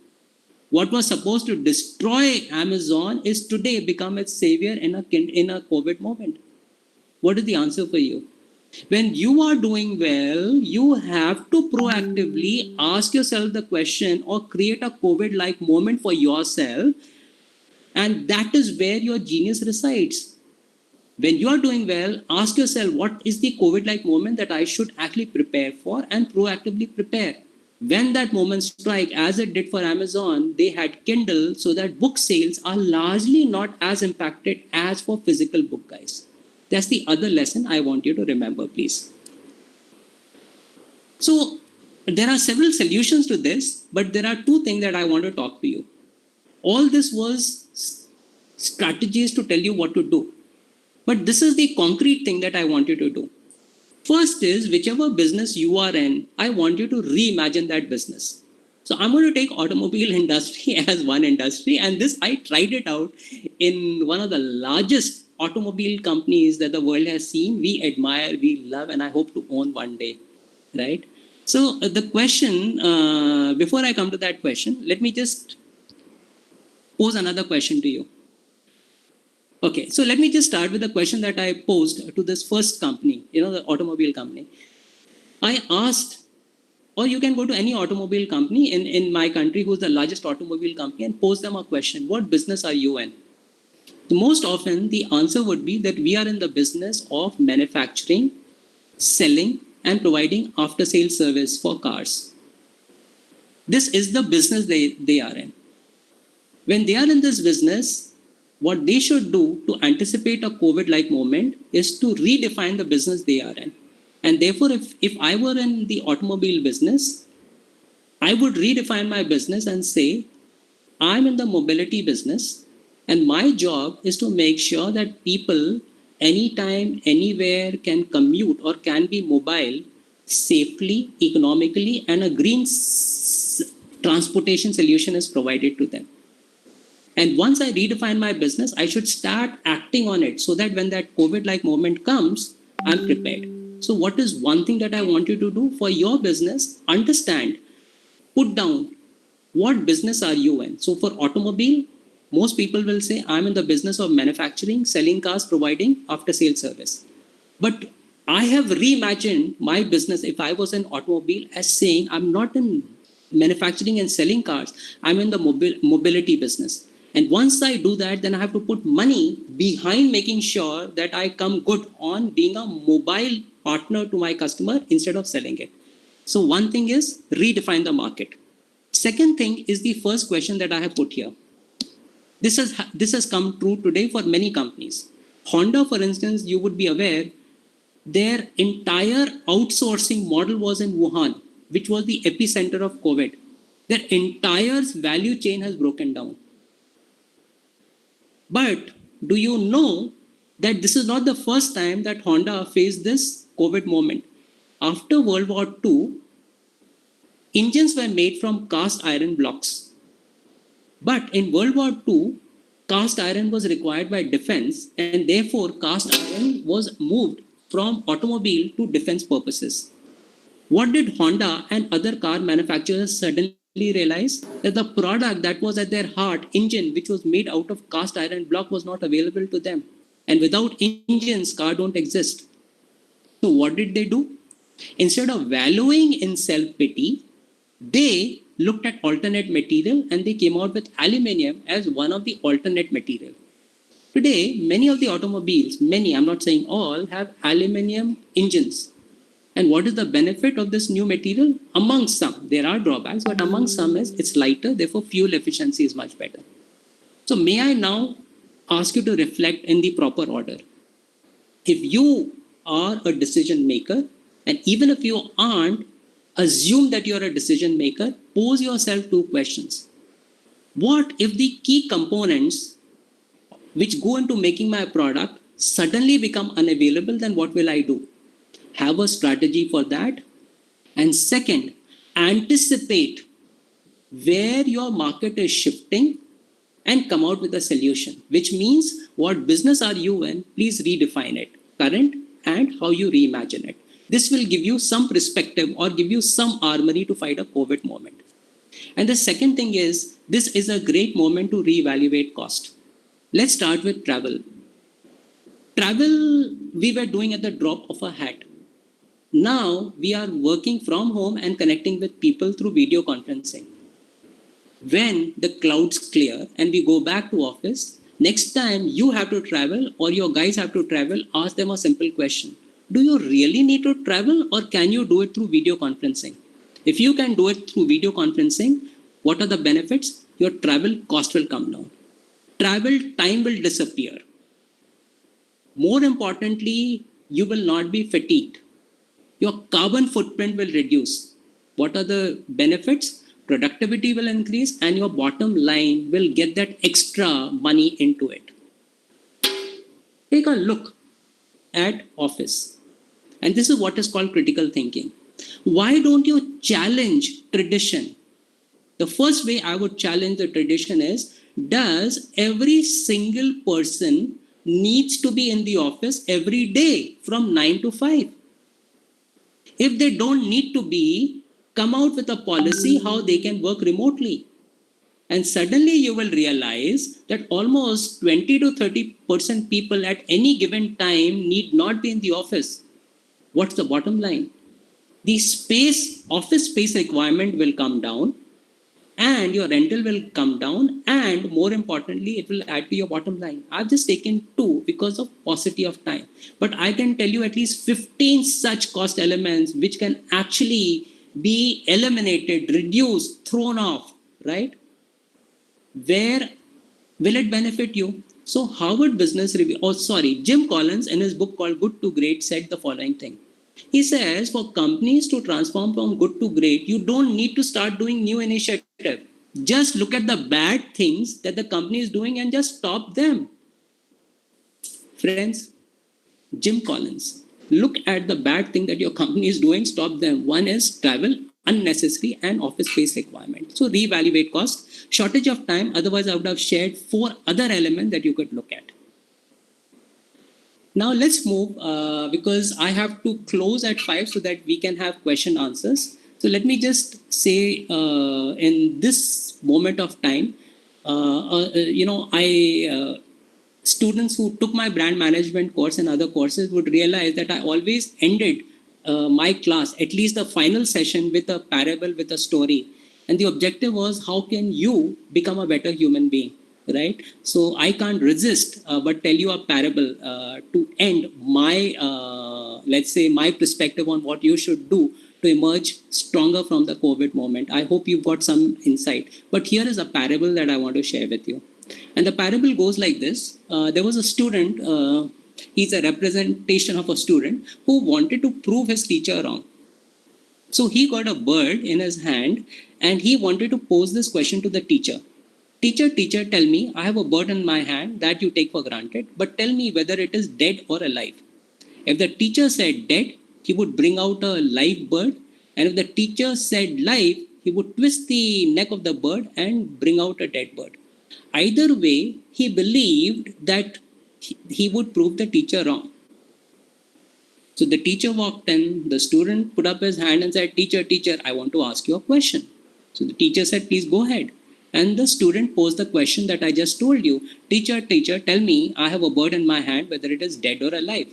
What was supposed to destroy Amazon is today become its savior in a COVID moment. What is the answer for you? When you are doing well, you have to proactively ask yourself the question or create a COVID-like moment for yourself. And that is where your genius resides. When you are doing well, ask yourself, what is the COVID-like moment that I should actually prepare for and proactively prepare? When that moment strike, as it did for Amazon, they had Kindle, so that book sales are largely not as impacted as for physical book guys. That's the other lesson I want you to remember, please. So there are several solutions to this, but there are two things that I want to talk to you. All this was strategies to tell you what to do. But this is the concrete thing that I want you to do. First is, whichever business you are in, I want you to reimagine that business. So I'm going to take automobile industry as one industry. And this, I tried it out in one of the largest automobile companies that the world has seen. We admire, we love, and I hope to own one day, right? So the question, before I come to that question, let me just pose another question to you. Okay, so let me just start with the question that I posed to this first company, the automobile company. I asked, or you can go to any automobile company in my country who's the largest automobile company and pose them a question, what business are you in? Most often the answer would be that we are in the business of manufacturing, selling, and providing after-sales service for cars. This is the business they are in. When they are in this business, what they should do to anticipate a COVID-like moment is to redefine the business they are in. And therefore, if I were in the automobile business, I would redefine my business and say, I'm in the mobility business, and my job is to make sure that people anytime, anywhere can commute or can be mobile safely, economically, and a green transportation solution is provided to them. And once I redefine my business, I should start acting on it so that when that COVID-like moment comes, I'm prepared. So what is one thing that I want you to do for your business? Understand, put down, what business are you in? So for automobile, most people will say, I'm in the business of manufacturing, selling cars, providing after-sales service. But I have reimagined my business, if I was an automobile, as saying, I'm not in manufacturing and selling cars, I'm in the mobility business. And once I do that, then I have to put money behind making sure that I come good on being a mobile partner to my customer instead of selling it. So one thing is redefine the market. Second thing is the first question that I have put here. This has come true today for many companies. Honda, for instance, you would be aware, their entire outsourcing model was in Wuhan, which was the epicenter of COVID. Their entire value chain has broken down. But do you know that this is not the first time that Honda faced this COVID moment? After World War II, engines were made from cast iron blocks. But in World War II, cast iron was required by defense, and therefore cast iron was moved from automobile to defense purposes. What did Honda and other car manufacturers suddenly realize? That the product that was at their heart, engine, which was made out of cast iron block, was not available to them. And without engines, car don't exist. So what did they do? Instead of valuing in self-pity, they looked at alternate material and they came out with aluminium as one of the alternate material. Today, many of the automobiles, I'm not saying all, have aluminium engines. And what is the benefit of this new material? Among some, there are drawbacks, but among some is it's lighter, therefore fuel efficiency is much better. So may I now ask you to reflect in the proper order. If you are a decision maker, and even if you aren't, assume that you're a decision maker, pose yourself two questions. What if the key components which go into making my product suddenly become unavailable, then what will I do? Have a strategy for that. And second, anticipate where your market is shifting and come out with a solution, which means what business are you in? Please redefine it, current and how you reimagine it. This will give you some perspective or give you some armory to fight a COVID moment. And the second thing is, this is a great moment to reevaluate cost. Let's start with travel. Travel, we were doing at the drop of a hat. Now we are working from home and connecting with people through video conferencing. When the clouds clear and we go back to office, next time you have to travel or your guys have to travel, ask them a simple question. Do you really need to travel or can you do it through video conferencing? If you can do it through video conferencing, what are the benefits? Your travel cost will come down. Travel time will disappear. More importantly, you will not be fatigued. Your carbon footprint will reduce. What are the benefits? Productivity will increase and your bottom line will get that extra money into it. Take a look at office. And this is what is called critical thinking. Why don't you challenge tradition? The first way I would challenge the tradition is, does every single person needs to be in the office every day from 9 to 5? If they don't need to be, come out with a policy how they can work remotely. And suddenly you will realize that almost 20 to 30% people at any given time need not be in the office. What's the bottom line? The office space requirement will come down and your rental will come down, and more importantly, it will add to your bottom line. I've just taken 2 because of paucity of time, but I can tell you at least 15 such cost elements which can actually be eliminated, reduced, thrown off, right? Where will it benefit you? So Harvard Business Review, Jim Collins in his book called Good to Great said the following thing. He says, for companies to transform from good to great, you don't need to start doing new initiative. Just look at the bad things that the company is doing and just stop them. Friends, Jim Collins, look at the bad thing that your company is doing, stop them. One is travel, unnecessary, and office space requirement. So reevaluate cost, shortage of time. Otherwise, I would have shared 4 other elements that you could look at. Now let's move because I have to close at 5 so that we can have question answers. So let me just say in this moment of time, students who took my brand management course and other courses would realize that I always ended my class, at least the final session, with a parable, with a story. And the objective was, how can you become a better human being? Right? So I can't resist but tell you a parable to end my, let's say, my perspective on what you should do to emerge stronger from the COVID moment. I hope you've got some insight. But here is a parable that I want to share with you. And the parable goes like this. There was a student, he's a representation of a student who wanted to prove his teacher wrong. So he got a bird in his hand and he wanted to pose this question to the teacher. Teacher, tell me, I have a bird in my hand that you take for granted, but tell me whether it is dead or alive. If the teacher said dead, he would bring out a live bird. And if the teacher said live, he would twist the neck of the bird and bring out a dead bird. Either way, he believed that he would prove the teacher wrong. So the teacher walked in, the student put up his hand and said, teacher, I want to ask you a question. So the teacher said, please go ahead. And the student posed the question that I just told you. Teacher, tell me, I have a bird in my hand, whether it is dead or alive.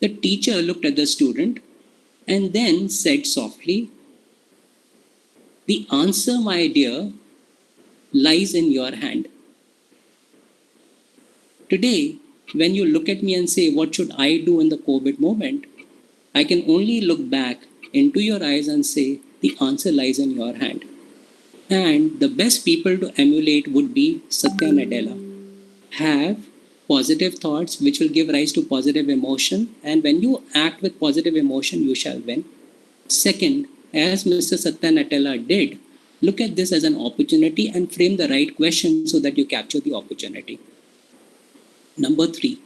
The teacher looked at the student and then said softly, the answer, my dear, lies in your hand. Today, when you look at me and say, what should I do in the COVID moment? I can only look back into your eyes and say, the answer lies in your hand. And the best people to emulate would be Satya Nadella. Have positive thoughts which will give rise to positive emotion. And when you act with positive emotion, you shall win. Second, as Mr. Satya Nadella did, look at this as an opportunity and frame the right question so that you capture the opportunity. Number 3,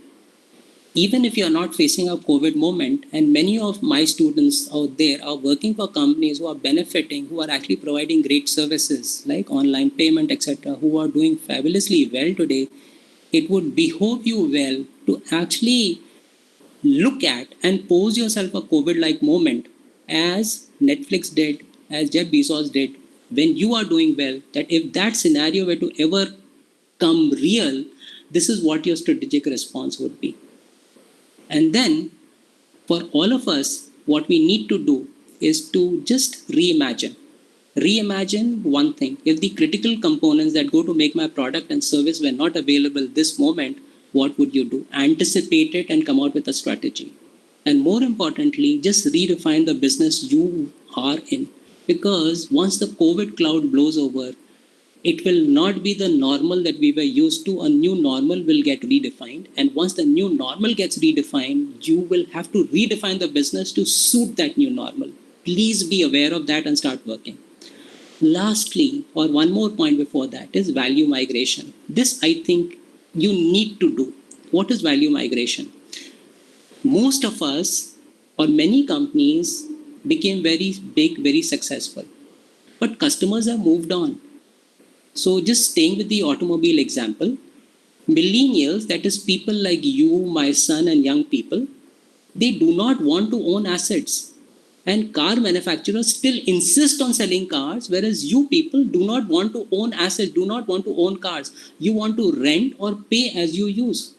even if you're not facing a COVID moment, and many of my students out there are working for companies who are benefiting, who are actually providing great services like online payment, etc., who are doing fabulously well today, it would behove you well to actually look at and pose yourself a COVID-like moment as Netflix did, as Jeff Bezos did, when you are doing well, that if that scenario were to ever come real, this is what your strategic response would be. And then for all of us, what we need to do is to just reimagine. Reimagine one thing. If the critical components that go to make my product and service were not available this moment, what would you do? Anticipate it and come out with a strategy. And more importantly, just redefine the business you are in. Because once the COVID cloud blows over, it will not be the normal that we were used to. A new normal will get redefined. And once the new normal gets redefined, you will have to redefine the business to suit that new normal. Please be aware of that and start working. Lastly, or one more point before that, is value migration. This, I think, you need to do. What is value migration? Most of us, or many companies, became very big, very successful. But customers have moved on. So just staying with the automobile example, millennials, that is people like you, my son, and young people, they do not want to own assets. And car manufacturers still insist on selling cars, whereas you people do not want to own assets, do not want to own cars. You want to rent or pay as you use.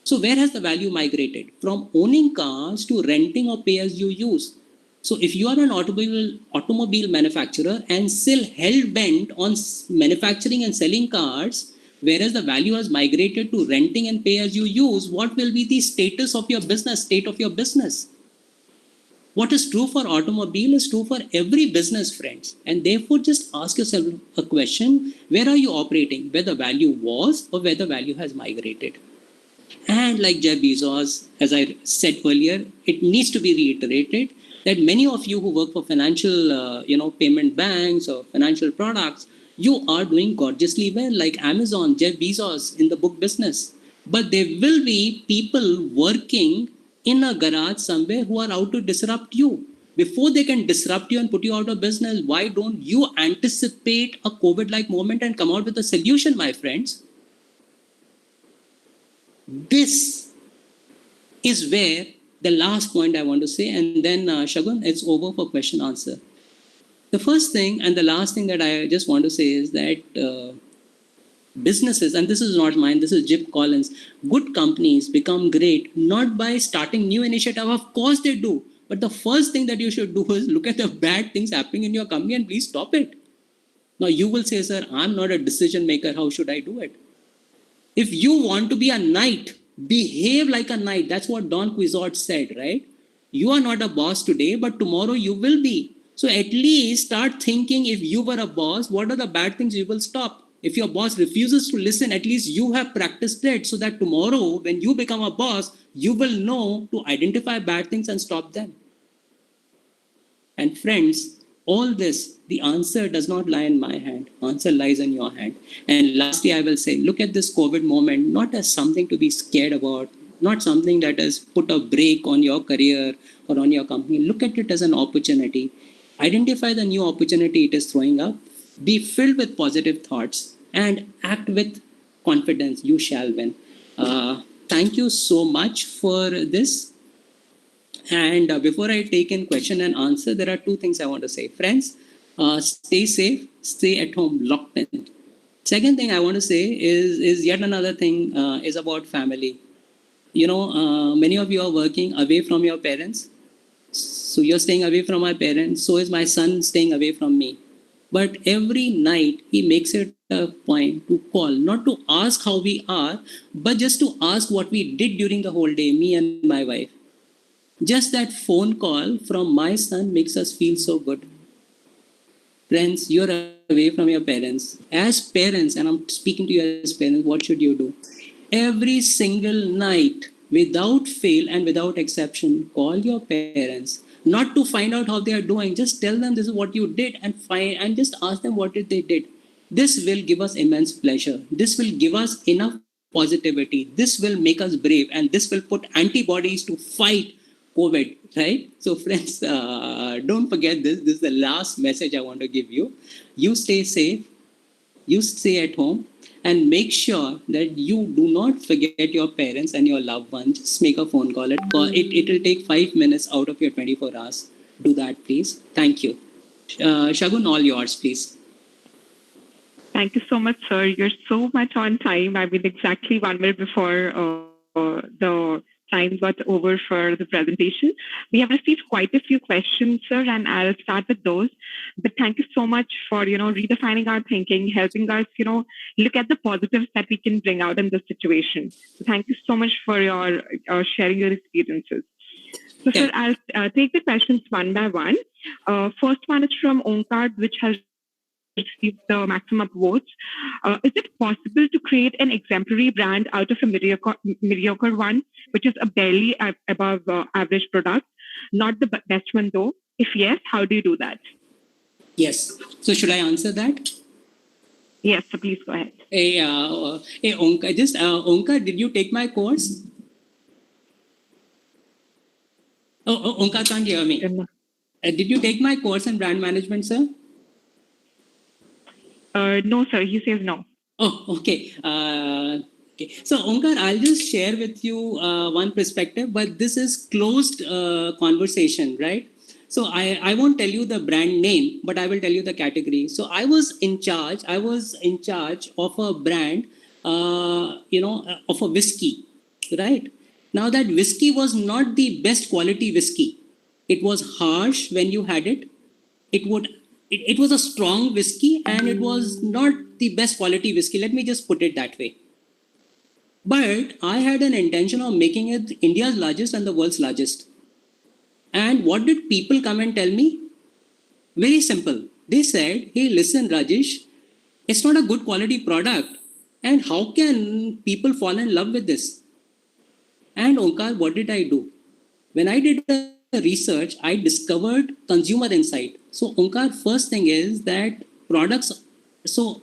So where has the value migrated? From owning cars to renting or pay as you use. So if you are an automobile manufacturer and still hell-bent on manufacturing and selling cars, whereas the value has migrated to renting and pay as you use, what will be the status of your business, state of your business? What is true for automobile is true for every business, friends. And therefore, just ask yourself a question, where are you operating? Where the value was or where the value has migrated? And like Jeff Bezos, as I said earlier, it needs to be reiterated that many of you who work for financial, payment banks or financial products, you are doing gorgeously well, like Amazon, Jeff Bezos in the book business. But there will be people working in a garage somewhere who are out to disrupt you. Before they can disrupt you and put you out of business, why don't you anticipate a COVID-like moment and come out with a solution, my friends? This is where the last point I want to say, and then Shagun, it's over for question answer. The first thing and the last thing that I just want to say is that businesses, and this is not mine, this is Jip Collins, good companies become great not by starting new initiative. Of course they do. But the first thing that you should do is look at the bad things happening in your company and please stop it. Now you will say, sir, I'm not a decision maker. How should I do it? If you want to be a knight, behave like a knight. That's what Don Quixote said, right? You are not a boss today, but tomorrow you will be. So at least start thinking, if you were a boss, what are the bad things you will stop? If your boss refuses to listen, at least you have practiced it so that tomorrow when you become a boss, you will know to identify bad things and stop them. And friends, all this, the answer does not lie in my hand. Answer lies in your hand. And lastly, I will say, look at this COVID moment not as something to be scared about, not something that has put a brake on your career or on your company. Look at it as an opportunity. Identify the new opportunity it is throwing up. Be filled with positive thoughts and act with confidence. You shall win. Thank you so much for this. And before I take in question and answer, there are two things I want to say. Friends, stay safe, stay at home, locked in. Second thing I want to say is yet another thing is about family. Many of you are working away from your parents. So you're staying away from my parents. So is my son staying away from me. But every night he makes it a point to call, not to ask how we are, but just to ask what we did during the whole day, me and my wife. Just that phone call from my son makes us feel so good. Friends, you're away from your parents. As parents, and I'm speaking to you as parents, what should you do? Every single night, without fail and without exception, call your parents. Not to find out how they are doing. Just tell them this is what you did and just ask them what they did. This will give us immense pleasure. This will give us enough positivity. This will make us brave, and this will put antibodies to fight COVID, right? So friends, don't forget this. This is the last message I want to give you. You stay safe, you stay at home, and make sure that you do not forget your parents and your loved ones. Just make a phone call. It will take 5 minutes out of your 24 hours. Do that, please. Thank you. Shagun, all yours, please. Thank you so much, sir. You're so much on time. I mean, exactly 1 minute before the time got over for the presentation. We have received quite a few questions, sir, and I'll start with those. But thank you so much for, redefining our thinking, helping us, look at the positives that we can bring out in this situation. So thank you so much for your sharing your experiences. So, sir, I'll take the questions one by one. First one is from Omkar, which has received the maximum votes. Is it possible to create an exemplary brand out of a mediocre one, which is a barely above average product? Not the best one, though. If yes, how do you do that? Yes. So should I answer that? Yes, so please go ahead. Hey, Omkar, Omkar, did you take my course? Oh, Omkar can't hear me. Did you take my course in brand management, sir? No, sir. He says no. Oh, okay. Okay. So, Omkar, I'll just share with you one perspective, but this is closed conversation, right? So, I won't tell you the brand name, but I will tell you the category. So, I was in charge of a brand, of a whiskey, right? Now, that whiskey was not the best quality whiskey. It was harsh when you had it. It was a strong whiskey and it was not the best quality whiskey. Let me just put it that way. But I had an intention of making it India's largest and the world's largest. And what did people come and tell me? Very simple. They said, hey, listen, Rajesh, it's not a good quality product. And how can people fall in love with this? And Omkar, what did I do? When I did the research, I discovered consumer insight. So Omkar, first thing is that products. So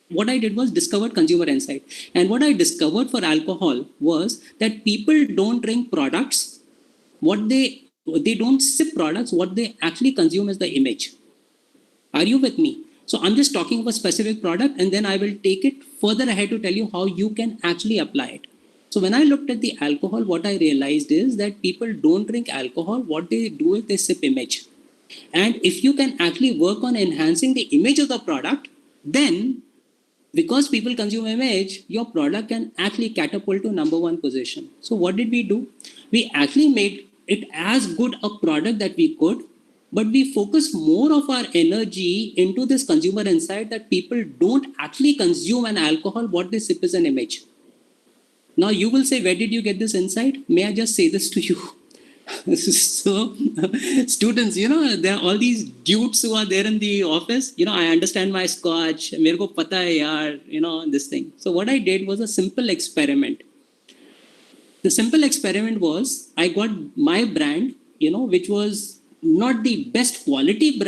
what I did was discovered consumer insight. And what I discovered for alcohol was that people don't drink products. They don't sip products. What they actually consume is the image. Are you with me? So I'm just talking of a specific product and then I will take it further ahead to tell you how you can actually apply it. So when I looked at the alcohol, what I realized is that people don't drink alcohol. What they do is they sip image. And if you can actually work on enhancing the image of the product, then because people consume image, your product can actually catapult to number one position. So what did we do? We actually made it as good a product that we could, but we focus more of our energy into this consumer insight that people don't actually consume an alcohol. What they sip is an image. Now you will say, where did you get this insight? May I just say this to you? So students, there are all these dudes who are there in the office. I understand my scotch. Mere ko pata hai yaar, this thing. So what I did was a simple experiment. The simple experiment was I got my brand, which was not the best quality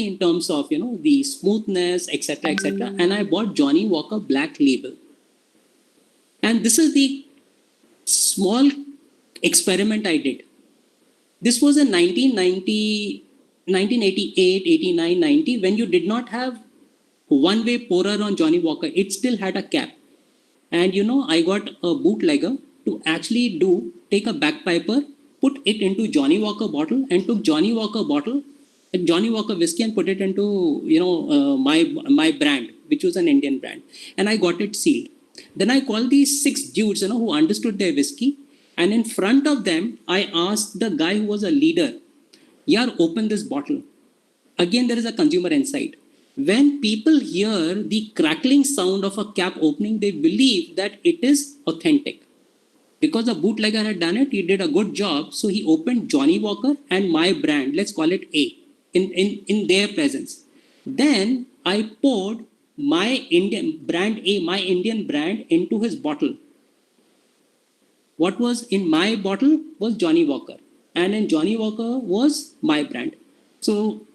in terms of, the smoothness, etc., and I bought Johnnie Walker Black Label. And this is the small experiment I did. This was in 1988, 89, 90, when you did not have one-way pourer on Johnnie Walker. It still had a cap. And, I got a bootlegger to actually take a bagpiper, put it into Johnnie Walker bottle and took Johnnie Walker whiskey and put it into, my brand, which was an Indian brand. And I got it sealed. Then I called these 6 dudes, who understood their whiskey. And in front of them, I asked the guy who was a leader, yaar, open this bottle. Again, there is a consumer insight. When people hear the crackling sound of a cap opening, they believe that it is authentic. Because the bootlegger had done it, he did a good job. So he opened Johnnie Walker and my brand, let's call it A, in their presence. Then I poured my Indian brand into his bottle. What was in my bottle was Johnnie Walker, and in Johnnie Walker was my brand. So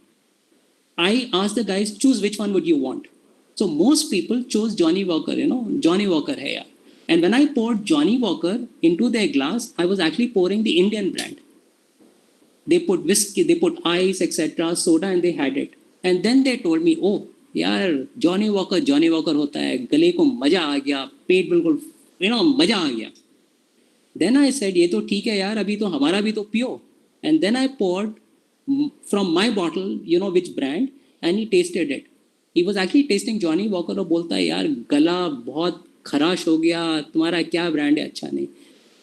I asked the guys, choose which one would you want. So most people chose Johnnie Walker, Johnnie Walker hai yaar. And when I poured Johnny Walker into their glass, I was actually pouring the Indian brand. They put whiskey, they put ice, etc., soda, and they had it. And then they told me, oh, यार Johnny Walker होता है, गले को मजा आ गया, पेट बिल्कुल, मजा आ गया. Then I said, ये तो ठीक है यार, अभी तो हमारा भी तो पियो. And then I poured from my bottle, which brand, and he tasted it. He was actually tasting Johnny Walker और बोलता है यार गला बहुत खराश हो गया, तुम्हारा क्या ब्रांड है, अच्छा नहीं.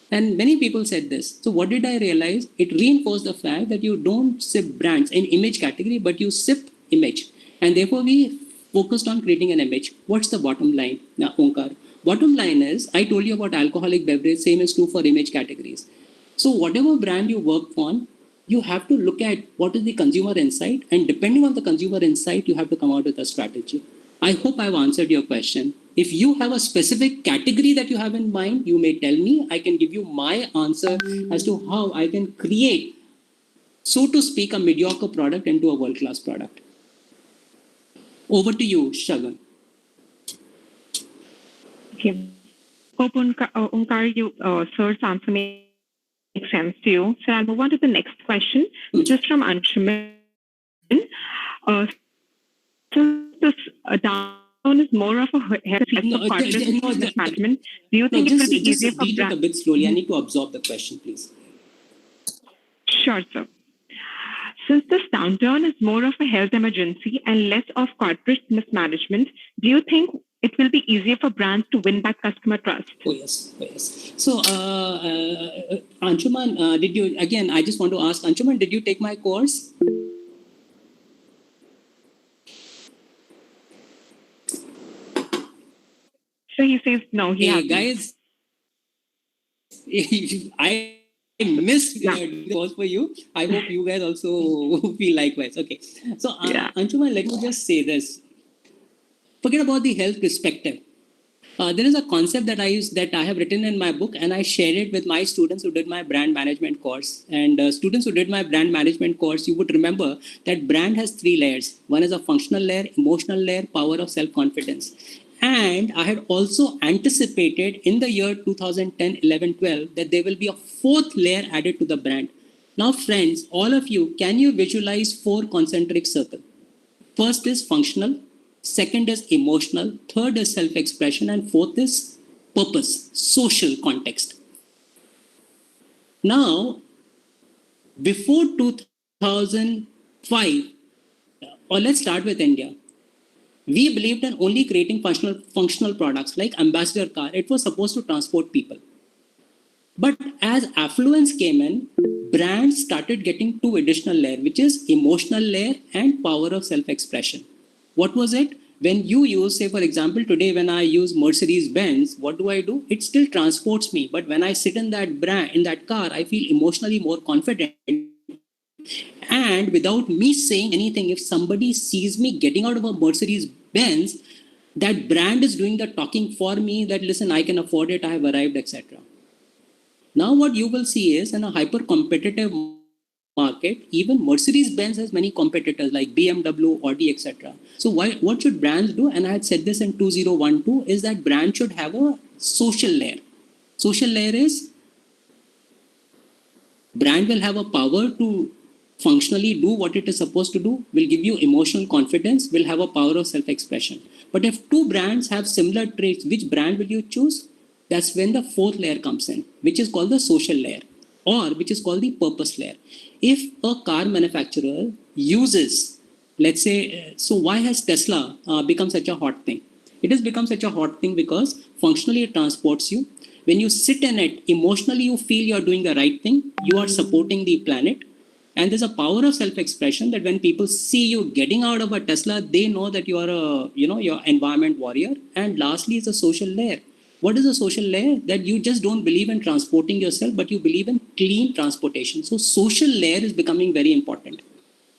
And many people said this. So what did I realize? It reinforced the fact that you don't sip brands in image category, but you sip image. And therefore we focused on creating an image. What's the bottom line? Now, Onkar. Bottom line is, I told you about alcoholic beverage, same is true for image categories. So whatever brand you work on, you have to look at what is the consumer insight, and depending on the consumer insight, you have to come out with a strategy. I hope I've answered your question. If you have a specific category that you have in mind, you may tell me. I can give you my answer as to how I can create, so to speak, a mediocre product into a world-class product. Over to you, Shagun. Okay. Hope Onkar, sir's answer makes sense to you. So I'll move on to the next question, just from Anshuman. So this down is more of a health of corporate management. Do you think it will be easier for read it a bit slowly? I need to absorb the question, please. Sure, sir. Since this downturn is more of a health emergency and less of corporate mismanagement, do you think it will be easier for brands to win back customer trust? Oh, yes. So, Anshuman, did you, again, I just want to ask, Anshuman, did you take my course? So he says no, he hasn't. Guys, I missed the course for you. I hope you guys also feel likewise. Okay. So, Anshuman, let me just say this. Forget about the health perspective. There is a concept that I have written in my book, and I shared it with my students who did my brand management course. And students who did my brand management course, you would remember that brand has 3 layers. One is a functional layer, emotional layer, power of self-confidence. And I had also anticipated in the year 2010, 11, 12 that there will be a 4th layer added to the brand. Now, friends, all of you, can you visualize 4 concentric circles? First is functional. Second is emotional, third is self-expression, and 4th is purpose, social context. Now, before 2005, or let's start with India, we believed in only creating functional products like Ambassador car. It was supposed to transport people. But as affluence came in, brands started getting 2 additional layers, which is emotional layer and power of self-expression. What was it? When you use, say, for example, today when I use Mercedes-Benz, what do? It still transports me. But when I sit in that car, I feel emotionally more confident. And without me saying anything, if somebody sees me getting out of a Mercedes-Benz, that brand is doing the talking for me that, listen, I can afford it, I have arrived, etc. Now what you will see is in a hyper-competitive market, even Mercedes-Benz has many competitors like BMW, Audi, etc. So what should brands do? And I had said this in 2012, is that brand should have a social layer. Social layer is brand will have a power to functionally do what it is supposed to do, will give you emotional confidence, will have a power of self-expression. But if 2 brands have similar traits, which brand will you choose? That's when the 4th layer comes in, which is called the social layer, or which is called the purpose layer. If a car manufacturer uses, let's say, so why has Tesla become such a hot thing? It has become such a hot thing because functionally it transports you. When you sit in it, emotionally you feel you're doing the right thing, you are supporting the planet. And there's a power of self-expression that when people see you getting out of a Tesla, they know that you are your environment warrior. And lastly is a social layer. What is a social layer? That you just don't believe in transporting yourself, but you believe in clean transportation. So social layer is becoming very important.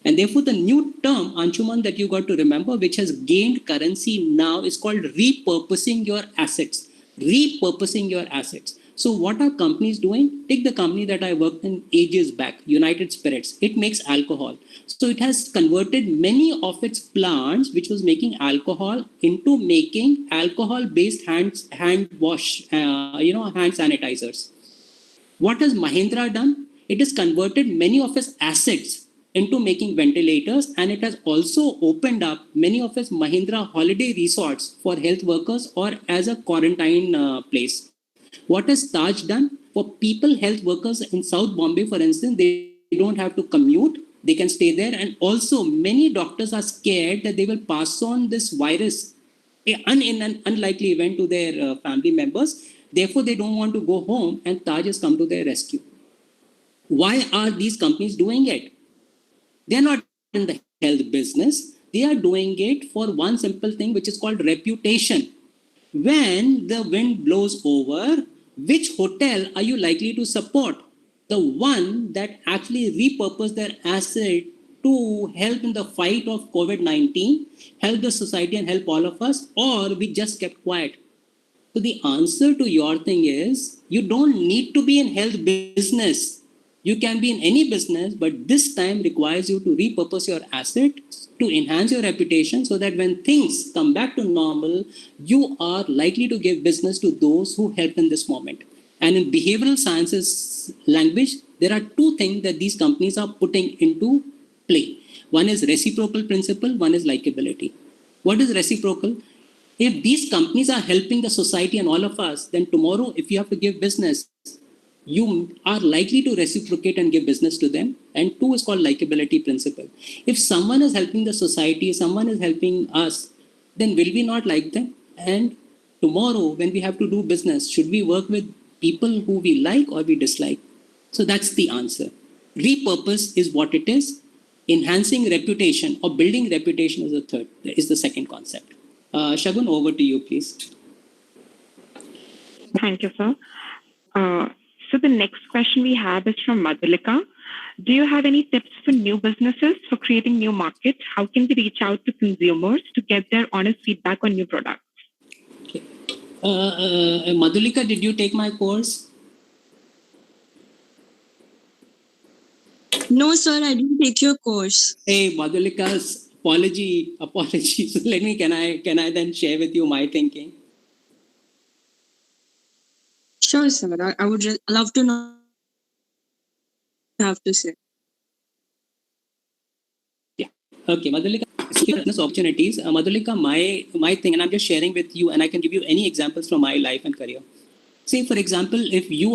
And therefore the new term, Anshuman, that you got to remember, which has gained currency now, is called repurposing your assets. Repurposing your assets. So what are companies doing? Take the company that I worked in ages back, United Spirits. It makes alcohol. So it has converted many of its plants, which was making alcohol, into making alcohol-based hand wash, hand sanitizers. What has Mahindra done? It has converted many of its assets into making ventilators, and it has also opened up many of its Mahindra holiday resorts for health workers or as a quarantine place. What has Taj done? For people, health workers in South Bombay, for instance, they don't have to commute. They can stay there. And also, many doctors are scared that they will pass on this virus in an unlikely event to their family members. Therefore, they don't want to go home, and Taj has come to their rescue. Why are these companies doing it? They're not in the health business. They are doing it for one simple thing, which is called reputation. When the wind blows over, which hotel are you likely to support? The one that actually repurposed their asset to help in the fight of COVID-19, help the society and help all of us, or we just kept quiet. So the answer to your thing is, you don't need to be in health business. You can be in any business, but this time requires you to repurpose your asset to enhance your reputation so that when things come back to normal, you are likely to give business to those who help in this moment. And in behavioral sciences language, there are two things that these companies are putting into play. One is reciprocal principle, one is likability. What is reciprocal? If these companies are helping the society and all of us, then tomorrow, if you have to give business, you are likely to reciprocate and give business to them. And two is called likability principle. If someone is helping the society, someone is helping us, then will we not like them? And tomorrow, when we have to do business, should we work with people who we like or we dislike? So that's the answer. Repurpose is what it is. Enhancing reputation or building reputation is the second concept. Shagun, over to you, please. Thank you, sir. So the next question we have is from Madhulika. Do you have any tips for new businesses for creating new markets? How can they reach out to consumers to get their honest feedback on new products? Okay. Madhulika, did you take my course? No, sir, I didn't take your course. Hey, Madhulika's apologies. Can I then share with you my thinking? Sure, sir. I would love to know what you have to say. Yeah. Okay, Madhulika, business opportunities. Madhulika, my thing, and I'm just sharing with you, and I can give you any examples from my life and career. Say, for example, if you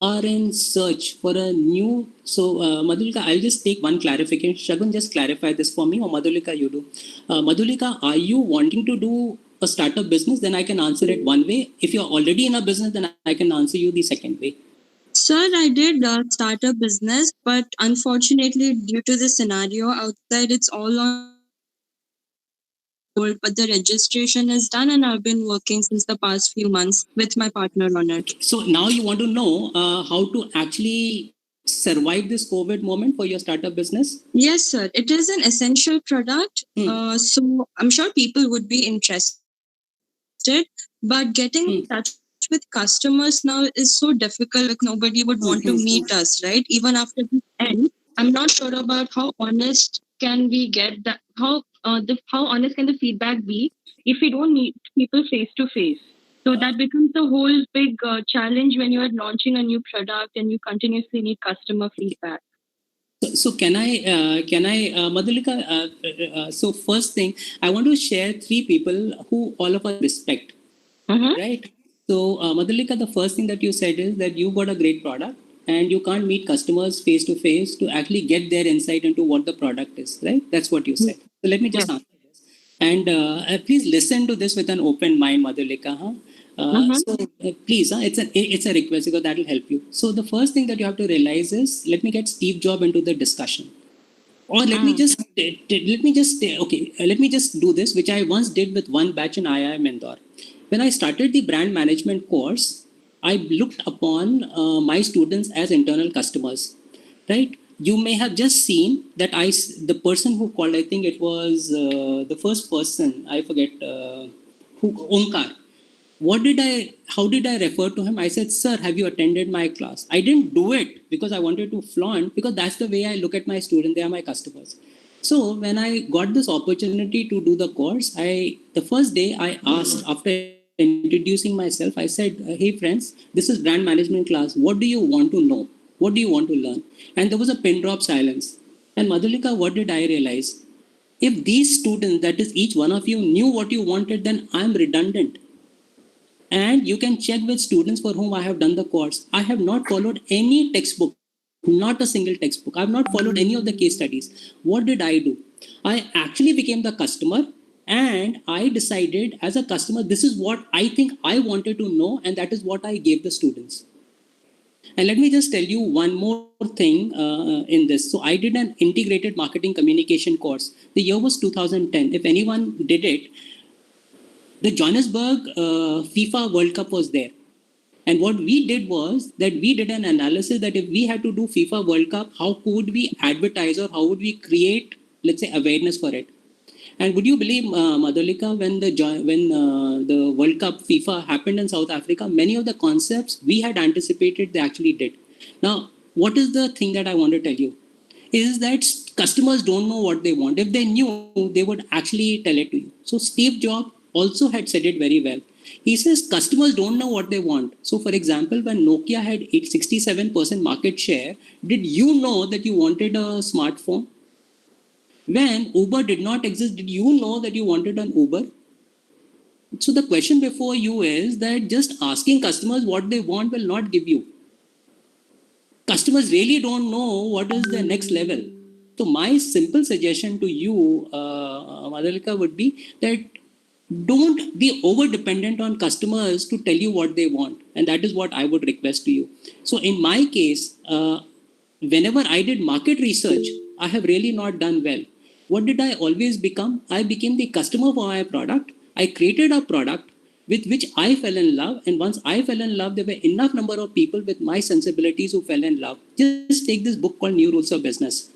are in search for a new, Madhulika, I'll just take one clarification. Shagun, just clarify this for me, or Madhulika, you do. Madhulika, are you wanting to do a startup business? Then I can answer it one way. If you're already in a business, then I can answer you the second way. Sir, I did start a business, but unfortunately, due to the scenario outside, it's all on hold. But the registration is done, and I've been working since the past few months with my partner on it. So now you want to know how to actually survive this COVID moment for your startup business? Yes, sir. It is an essential product. So I'm sure people would be interested. But getting in touch with customers now is so difficult. Like nobody would want to meet us, right? Even after this end, I'm not sure about how honest can we get that. How honest can the feedback be if we don't meet people face to face? So that becomes a whole big challenge when you are launching a new product and you continuously need customer feedback. So can I, Madhulika, so first thing, I want to share three people who all of us respect, right? So Madhulika, the first thing that you said is that you got a great product and you can't meet customers face to face to actually get their insight into what the product is, right? That's what you said. So let me just answer this. And please listen to this with an open mind, Madhulika. So please, it's a request because that will help you. So the first thing that you have to realize is, let me get Steve Jobs into the discussion, or let me just do this, which I once did with one batch in IIM Indore. When I started the brand management course, I looked upon my students as internal customers, right? You may have just seen that the person who called, I think it was the first person, I forget, Omkar. how did I refer to him? I said, sir, have you attended my class? I didn't do it because I wanted to flaunt, because that's the way I look at my students. They are my customers. So when I got this opportunity to do the course, the first day I asked, after introducing myself, I said, hey friends, this is brand management class. What do you want to know? What do you want to learn? And there was a pin drop silence. And Madhulika, what did I realize? If these students, that is each one of you, knew what you wanted, then I'm redundant. And you can check with students for whom I have done the course. I have not followed any textbook, not a single textbook. I have not followed any of the case studies. What did I do? I actually became the customer, and I decided as a customer, this is what I think I wanted to know, and that is what I gave the students. And let me just tell you one more thing in this. So I did an integrated marketing communication course. The year was 2010. If anyone did it, the Johannesburg FIFA World Cup was there. And what we did was that we did an analysis that if we had to do FIFA World Cup, how could we advertise or how would we create, let's say, awareness for it? And would you believe, Madhulika, when the World Cup FIFA happened in South Africa, many of the concepts we had anticipated, they actually did. Now, what is the thing that I want to tell you? Is that customers don't know what they want. If they knew, they would actually tell it to you. So Steve Jobs also had said it very well. He says customers don't know what they want. So for example, when Nokia had 67% market share, did you know that you wanted a smartphone? When Uber did not exist, did you know that you wanted an Uber? So the question before you is that just asking customers what they want will not give you. Customers really don't know what is the next level. So my simple suggestion to you, Madhulika, would be that don't be over dependent on customers to tell you what they want. And that is what I would request to you. So in my case, whenever I did market research, I have really not done well. What did I always become? I became the customer for my product. I created a product with which I fell in love. And once I fell in love, there were enough number of people with my sensibilities who fell in love. Just take this book called New Rules of Business.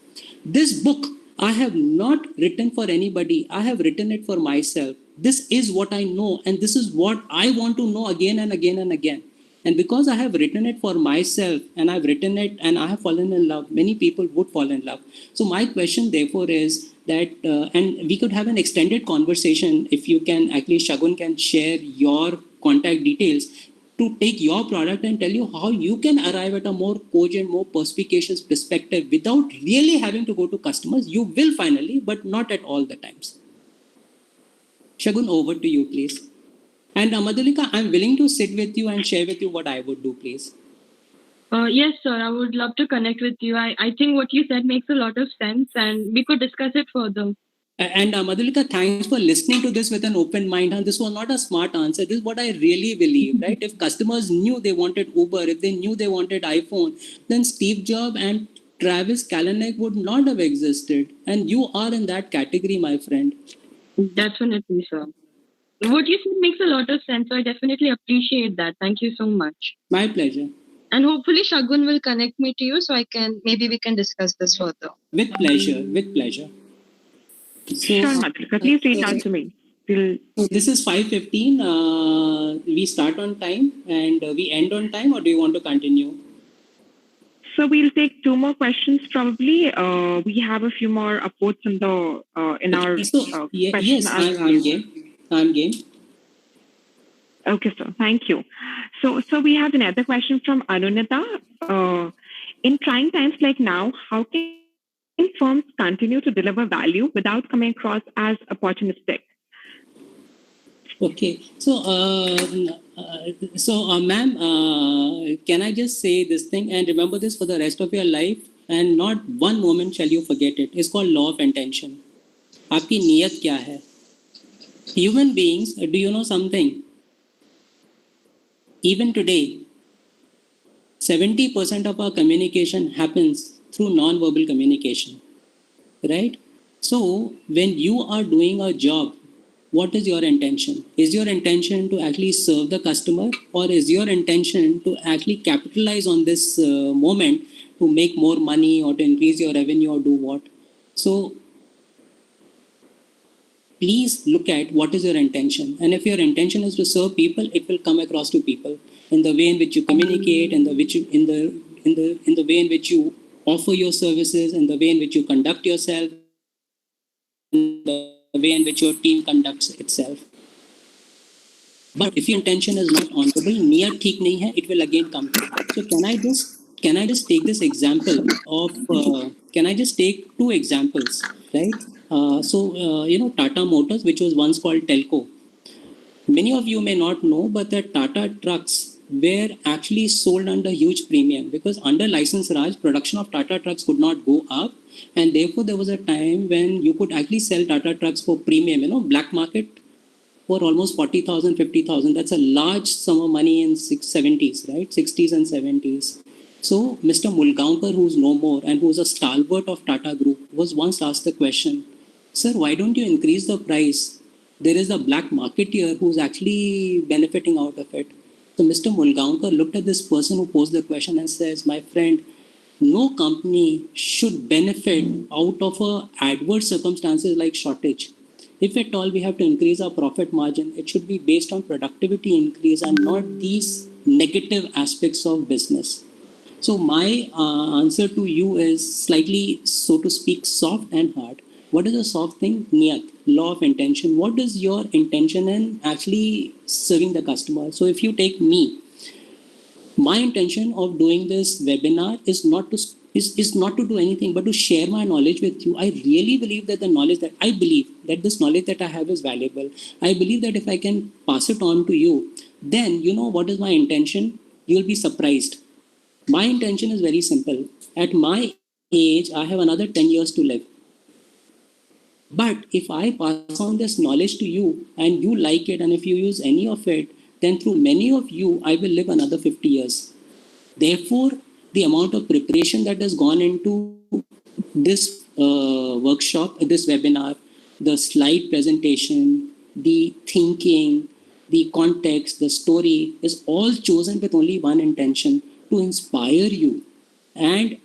This book, I have not written for anybody. I have written it for myself. This is what I know, and this is what I want to know again and again and again. And because I have written it for myself, and I've written it and I have fallen in love, many people would fall in love. So my question therefore is that, and we could have an extended conversation if you can, actually Shagun can share your contact details to take your product and tell you how you can arrive at a more cogent, more perspicacious perspective without really having to go to customers. You will finally, but not at all the times. Shagun, over to you, please. And Madhulika, I'm willing to sit with you and share with you what I would do, please. Yes, sir. I would love to connect with you. I think what you said makes a lot of sense, and we could discuss it further. And Madhulika, thanks for listening to this with an open mind. And this was not a smart answer. This is what I really believe, right? If customers knew they wanted Uber, if they knew they wanted iPhone, then Steve Jobs and Travis Kalanick would not have existed. And you are in that category, my friend. Definitely, sir. What you said makes a lot of sense. So I definitely appreciate that. Thank you so much. My pleasure. And hopefully Shagun will connect me to you so maybe we can discuss this further. With pleasure, with pleasure. So, Sure, Madhulika. Please reach out to me. This is 5:15. We start on time and we end on time, or do you want to continue? So we'll take two more questions probably. We have a few more upvotes in the in our question. Yes, I'm game. I'm game. Okay, sir. Thank you. So we have another question from Anunita. In trying times like now, how can firms continue to deliver value without coming across as opportunistic? Okay. So, ma'am, can I just say this thing and remember this for the rest of your life, and not one moment shall you forget it. It's called law of intention. आपकी नीयत क्या है? Human beings, do you know something? Even today, 70% of our communication happens through non-verbal communication, right? So when you are doing a job, what is your intention? Is your intention to actually serve the customer, or is your intention to actually capitalize on this moment to make more money or to increase your revenue or do what? So please look at what is your intention. And if your intention is to serve people, it will come across to people in the way in which you communicate, in the way in which you offer your services, in the way in which you conduct yourself, in the way in which your team conducts itself. But if your intention is not honorable, near theek nahi hai, it will again come through. So can I just take this example of can I just take two examples, right? Tata Motors, which was once called Telco. Many of you may not know, but the Tata trucks were actually sold under huge premium because under license Raj, production of Tata trucks could not go up, and therefore there was a time when you could actually sell Tata trucks for premium, black market, for almost 40,000, 50,000. That's a large sum of money in 70s, right? 60s and 70s. So Mr. Mulgaonkar, who's no more and who's a stalwart of Tata Group, was once asked the question, sir, why don't you increase the price? There is a black marketeer who's actually benefiting out of it. So Mr. Mulgaonkar looked at this person who posed the question and says, my friend, no company should benefit out of adverse circumstances like shortage. If at all we have to increase our profit margin, it should be based on productivity increase and not these negative aspects of business. So my answer to you is slightly, so to speak, soft and hard. What is a soft thing? Niyat, law of intention. What is your intention in actually serving the customer? So if you take me, my intention of doing this webinar is not to do anything but to share my knowledge with you. I really believe that this knowledge that I have is valuable. I believe that if I can pass it on to you, then you know what is my intention? You'll be surprised. My intention is very simple. At my age, I have another 10 years to live. But if I pass on this knowledge to you and you like it, and if you use any of it, then through many of you, I will live another 50 years. Therefore, the amount of preparation that has gone into this workshop, this webinar, the slide presentation, the thinking, the context, the story is all chosen with only one intention, to inspire you. And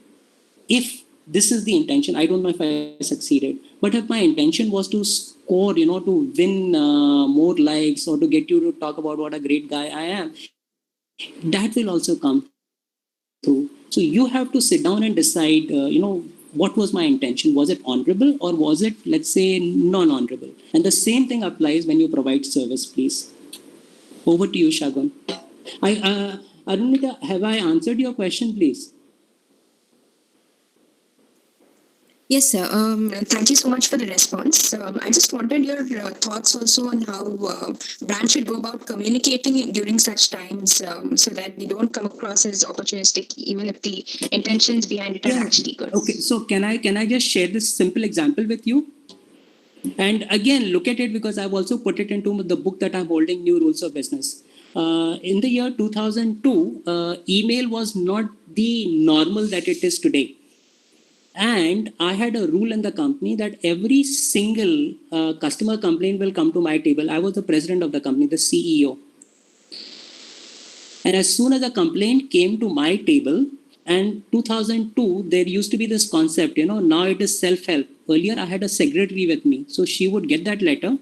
if this is the intention, I don't know if I succeeded, but if my intention was to score, to win more likes or to get you to talk about what a great guy I am, that will also come through. So you have to sit down and decide, what was my intention? Was it honorable or was it, let's say, non-honorable? And the same thing applies when you provide service, please. Over to you, Shagun. Arunita, have I answered your question, please? Yes, sir. Thank you so much for the response. I just wanted your thoughts also on how brands should go about communicating during such times so that they don't come across as opportunistic, even if the intentions behind it are actually good. Okay, so can I just share this simple example with you? And again, look at it because I've also put it into the book that I'm holding, New Rules of Business. In the year 2002, email was not the normal that it is today. And I had a rule in the company that every single customer complaint will come to my table. I was the president of the company, the CEO. And as soon as a complaint came to my table, and 2002, there used to be this concept, now it is self-help. Earlier, I had a secretary with me. So she would get that letter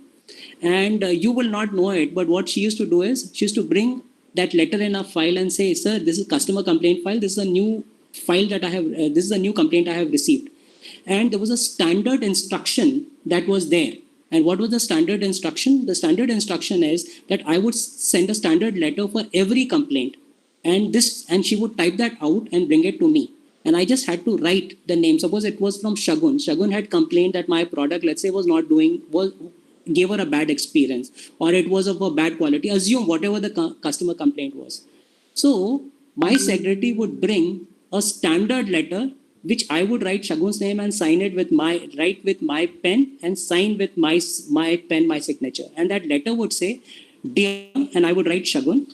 and you will not know it. But what she used to do is she used to bring that letter in a file and say, sir, this is customer complaint file. This is a new file that I have, this is a new complaint I have received. And there was a standard instruction that was there. And what was the standard instruction? The standard instruction is that I would send a standard letter for every complaint. And she would type that out and bring it to me. And I just had to write the name. Suppose it was from Shagun. Shagun had complained that my product, let's say, gave her a bad experience, or it was of a bad quality. Assume whatever the customer complaint was. So my secretary would bring a standard letter, which I would write Shagun's name and sign it with my pen and sign with my pen, my signature. And that letter would say, dear, and I would write Shagun.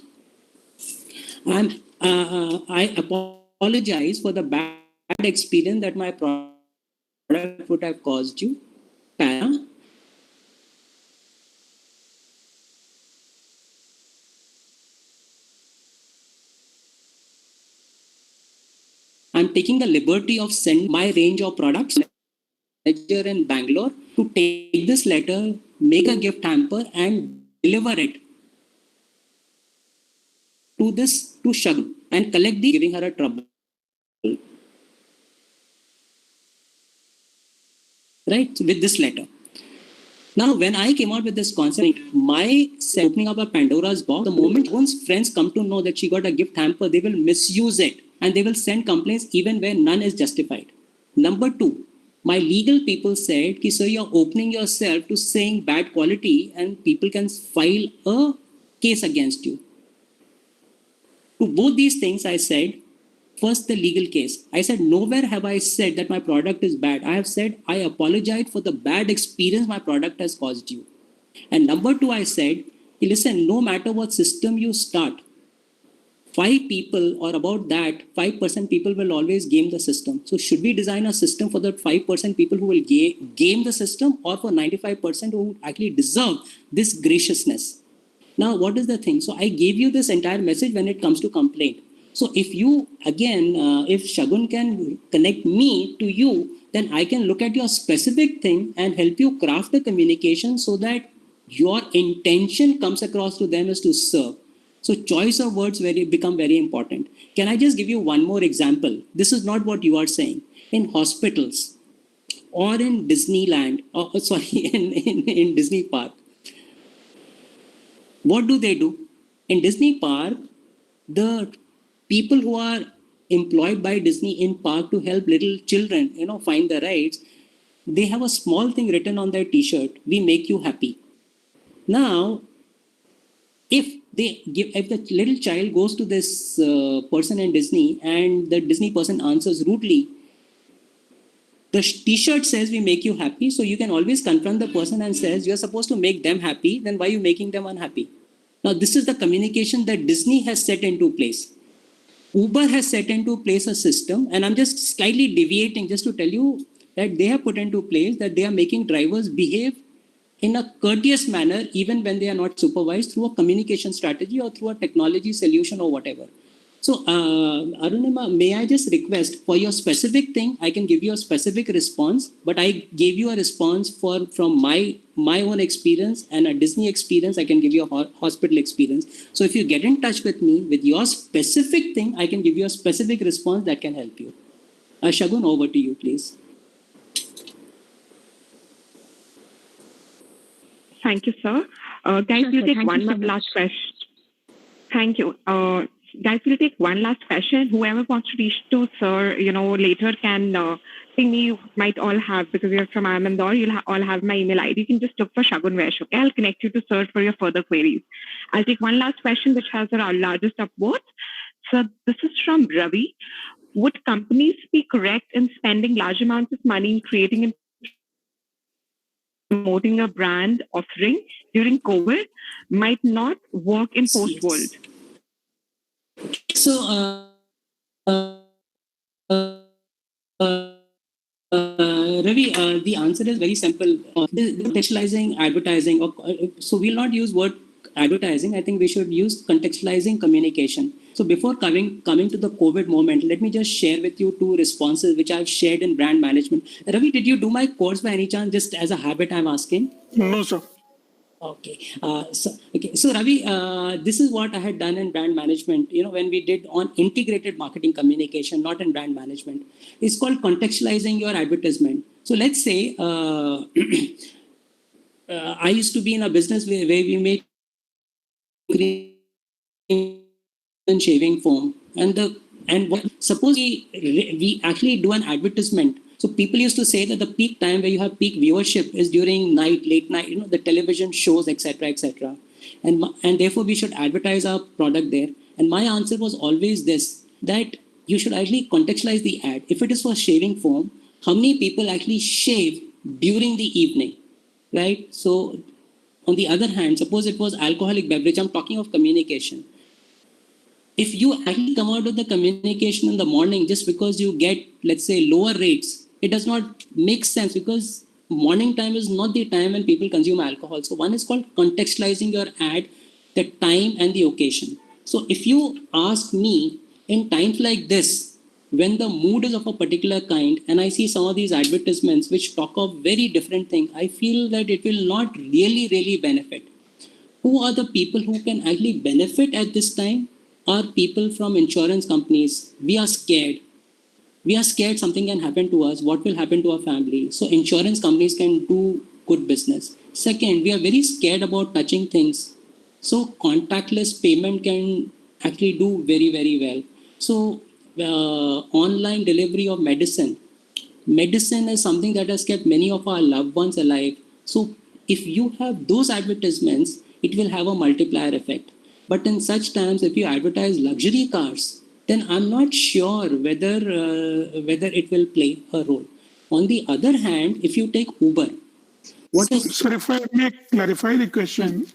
I apologize for the bad experience that my product would have caused you. I'm taking the liberty of sending my range of products manager in Bangalore to take this letter, make a gift hamper and deliver it to Shagun and collect the giving her a trouble. Right, with this letter. Now, when I came out with this concept, my opening up a Pandora's box, the moment once friends come to know that she got a gift hamper, they will misuse it and they will send complaints even where none is justified. Number two, my legal people said, ki, sir, you're opening yourself to saying bad quality and people can file a case against you. To both these things, I said, first, the legal case. I said, nowhere have I said that my product is bad. I have said, I apologize for the bad experience my product has caused you. And number two, I said, listen, no matter what system you start, 5 people or about that, 5% people will always game the system. So should we design a system for the 5% people who will game the system, or for 95% who actually deserve this graciousness? Now, what is the thing? So I gave you this entire message when it comes to complaint. So if you, again, if Shagun can connect me to you, then I can look at your specific thing and help you craft the communication so that your intention comes across to them is to serve. So choice of words become very important. Can I just give you one more example? This is not what you are saying. In hospitals or in Disneyland, in Disney Park, what do? In Disney Park, the people who are employed by Disney in park to help little children, find the rides, they have a small thing written on their t-shirt, we make you happy. Now, if the little child goes to this person in Disney and the Disney person answers rudely, the t-shirt says we make you happy, so you can always confront the person and says you're supposed to make them happy, then why are you making them unhappy? Now, this is the communication that Disney has set into place. Uber has set into place a system, and I'm just slightly deviating just to tell you that they have put into place that they are making drivers behave in a courteous manner even when they are not supervised, through a communication strategy or through a technology solution or whatever. So, Arunima, may I just request for your specific thing, I can give you a specific response, but I gave you a response from my own experience, and a Disney experience, I can give you a hospital experience. So if you get in touch with me with your specific thing, I can give you a specific response that can help you. Shagun, over to you, please. Thank you, sir. Guys, we'll take one last question. Thank you. Guys, we'll take one last question. Whoever wants to reach to sir, later can ping me. You might all have, because you're from Amandor, you'll all have my email ID. You can just look for Shagun Vesh, okay? I'll connect you to sir for your further queries. I'll take one last question, which has our largest upvote. So this is from Ravi. Would companies be correct in spending large amounts of money in creating and promoting a brand offering during COVID might not work in post-world? So, Ravi, the answer is very simple. Contextualizing advertising, so we'll not use word advertising. I think we should use contextualizing communication. So before coming to the COVID moment, let me just share with you 2 responses which I've shared in brand management. Ravi, did you do my course by any chance? Just as a habit, I'm asking. No, sir. Okay. So Ravi, this is what I had done in brand management, when we did on integrated marketing communication, not in brand management. It's called contextualizing your advertisement. So let's say I used to be in a business where we made cream and shaving foam. Suppose we actually do an advertisement. So people used to say that the peak time where you have peak viewership is during late night, the television shows, etc., etc. And therefore we should advertise our product there. And my answer was always this, that you should actually contextualize the ad. If it is for shaving foam, how many people actually shave during the evening, right? So on the other hand, suppose it was alcoholic beverage, I'm talking of communication. If you actually come out with the communication in the morning just because you get, let's say, lower rates, it does not make sense, because morning time is not the time when people consume alcohol. So one is called contextualizing your ad, the time and the occasion. So if you ask me, in times like this, when the mood is of a particular kind and I see some of these advertisements which talk of very different thing, I feel that it will not really benefit. Who are the people who can actually benefit at this time are people from insurance companies. We are scared. We are scared something can happen to us. What will happen to our family? So insurance companies can do good business. Second, we are very scared about touching things. So contactless payment can actually do very well. So online delivery of medicine. Medicine is something that has kept many of our loved ones alive. So if you have those advertisements, it will have a multiplier effect. But in such times, if you advertise luxury cars, then I'm not sure whether it will play a role. On the other hand, if you take Uber, what is... Sir, if I may clarify the question.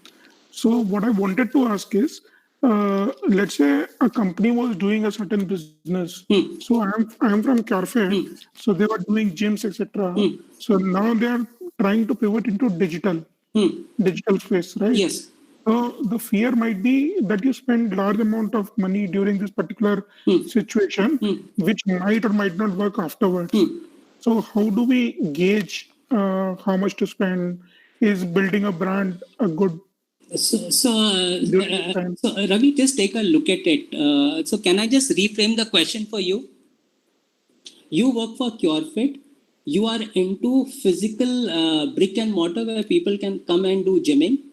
So what I wanted to ask is, let's say a company was doing a certain business. So I am from Carfair. So they were doing gyms, etc. So now they are trying to pivot into digital space, right? Yes. So the fear might be that you spend large amount of money during this particular situation, which might or might not work afterwards. So how do we gauge how much to spend? Is building a brand a good? So Ravi, just take a look at it. So can I just reframe the question for you? You work for CureFit. You are into physical brick and mortar where people can come and do gymming.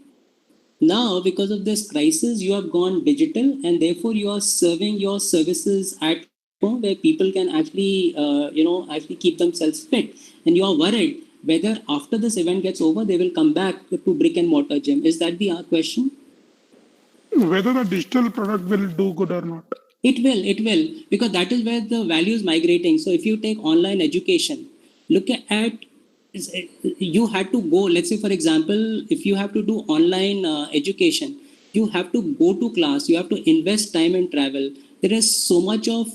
Now, because of this crisis, you have gone digital and therefore you are serving your services at home where people can actually, actually keep themselves fit. And you are worried whether after this event gets over, they will come back to brick and mortar gym. Is that the question? Whether the digital product will do good or not? It will, because that is where the value is migrating. So if you take online education, look at, you had to go, let's say, for example, if you have to do online education, you have to go to class, you have to invest time and travel. There is so much of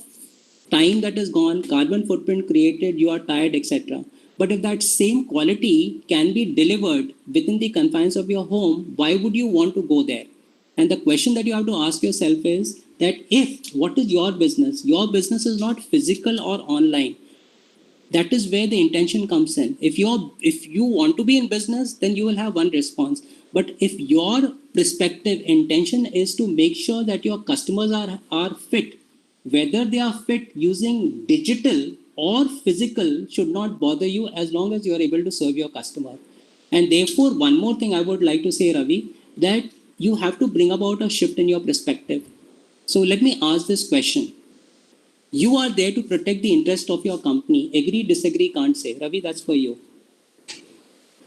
time that is gone, carbon footprint created, you are tired, etc. But if that same quality can be delivered within the confines of your home, why would you want to go there? And the question that you have to ask yourself is that what is your business? Your business is not physical or online. That is where the intention comes in. If you want to be in business, then you will have one response. But if your perspective intention is to make sure that your customers are fit, whether they are fit using digital or physical should not bother you as long as you are able to serve your customer. And therefore, one more thing I would like to say, Ravi, that you have to bring about a shift in your perspective. So let me ask this question. You are there to protect the interest of your company. Agree, disagree, can't say. Ravi, that's for you.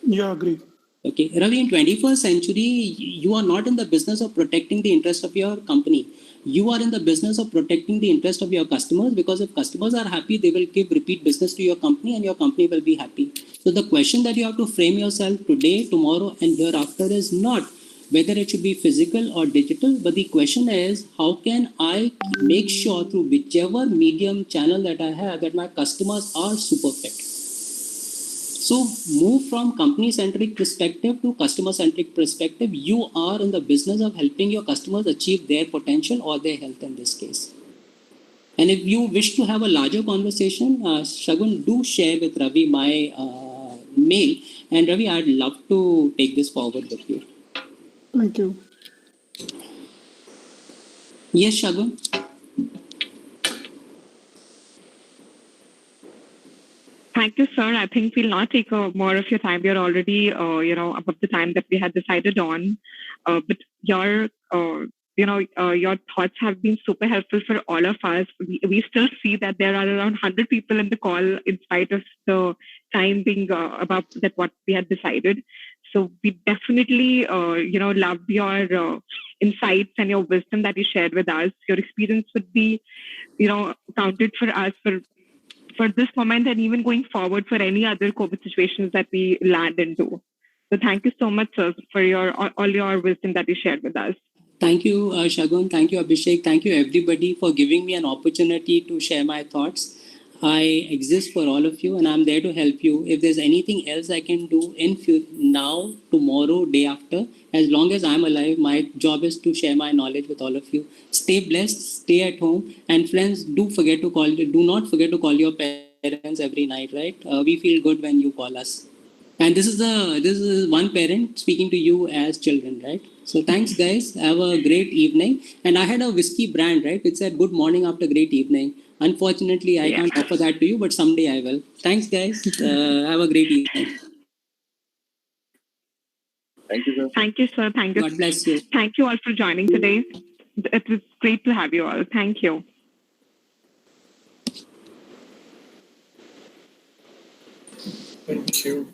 Yeah, agree. Okay. Ravi, in 21st century, you are not in the business of protecting the interest of your company. You are in the business of protecting the interest of your customers, because if customers are happy, they will give repeat business to your company and your company will be happy. So the question that you have to frame yourself today, tomorrow and hereafter is not whether it should be physical or digital, but the question is, how can I make sure through whichever medium channel that I have that my customers are super fit? So move from company-centric perspective to customer-centric perspective. You are in the business of helping your customers achieve their potential or their health in this case. And if you wish to have a larger conversation, Shagun, do share with Ravi my mail. And Ravi, I'd love to take this forward with you. Thank you. Yes, Shagun. Thank you, sir. I think we'll not take more of your time. We are already, above the time that we had decided on. But your thoughts have been super helpful for all of us. We still see that there are around 100 people in the call, in spite of the time being above that what we had decided. So we definitely, love your insights and your wisdom that you shared with us. Your experience would be, counted for us for this moment and even going forward for any other COVID situations that we land into. So thank you so much, sir, for all your wisdom that you shared with us. Thank you, Shagun. Thank you, Abhishek. Thank you, everybody, for giving me an opportunity to share my thoughts. I exist for all of you and I'm there to help you. If there's anything else I can do now, tomorrow, day after, as long as I'm alive, my job is to share my knowledge with all of you. Stay blessed, stay at home, and friends, do not forget to call your parents every night, right? We feel good when you call us. And this is one parent speaking to you as children, right? So thanks, guys. Have a great evening. And I had a whiskey brand, right, which said "Good morning after great evening." Unfortunately, I can't offer that to you, but someday I will. Thanks, guys. Have a great evening. Thank you, sir. Thank you, sir. Thank you. God bless you. Thank you all for joining today. It was great to have you all. Thank you. Thank you.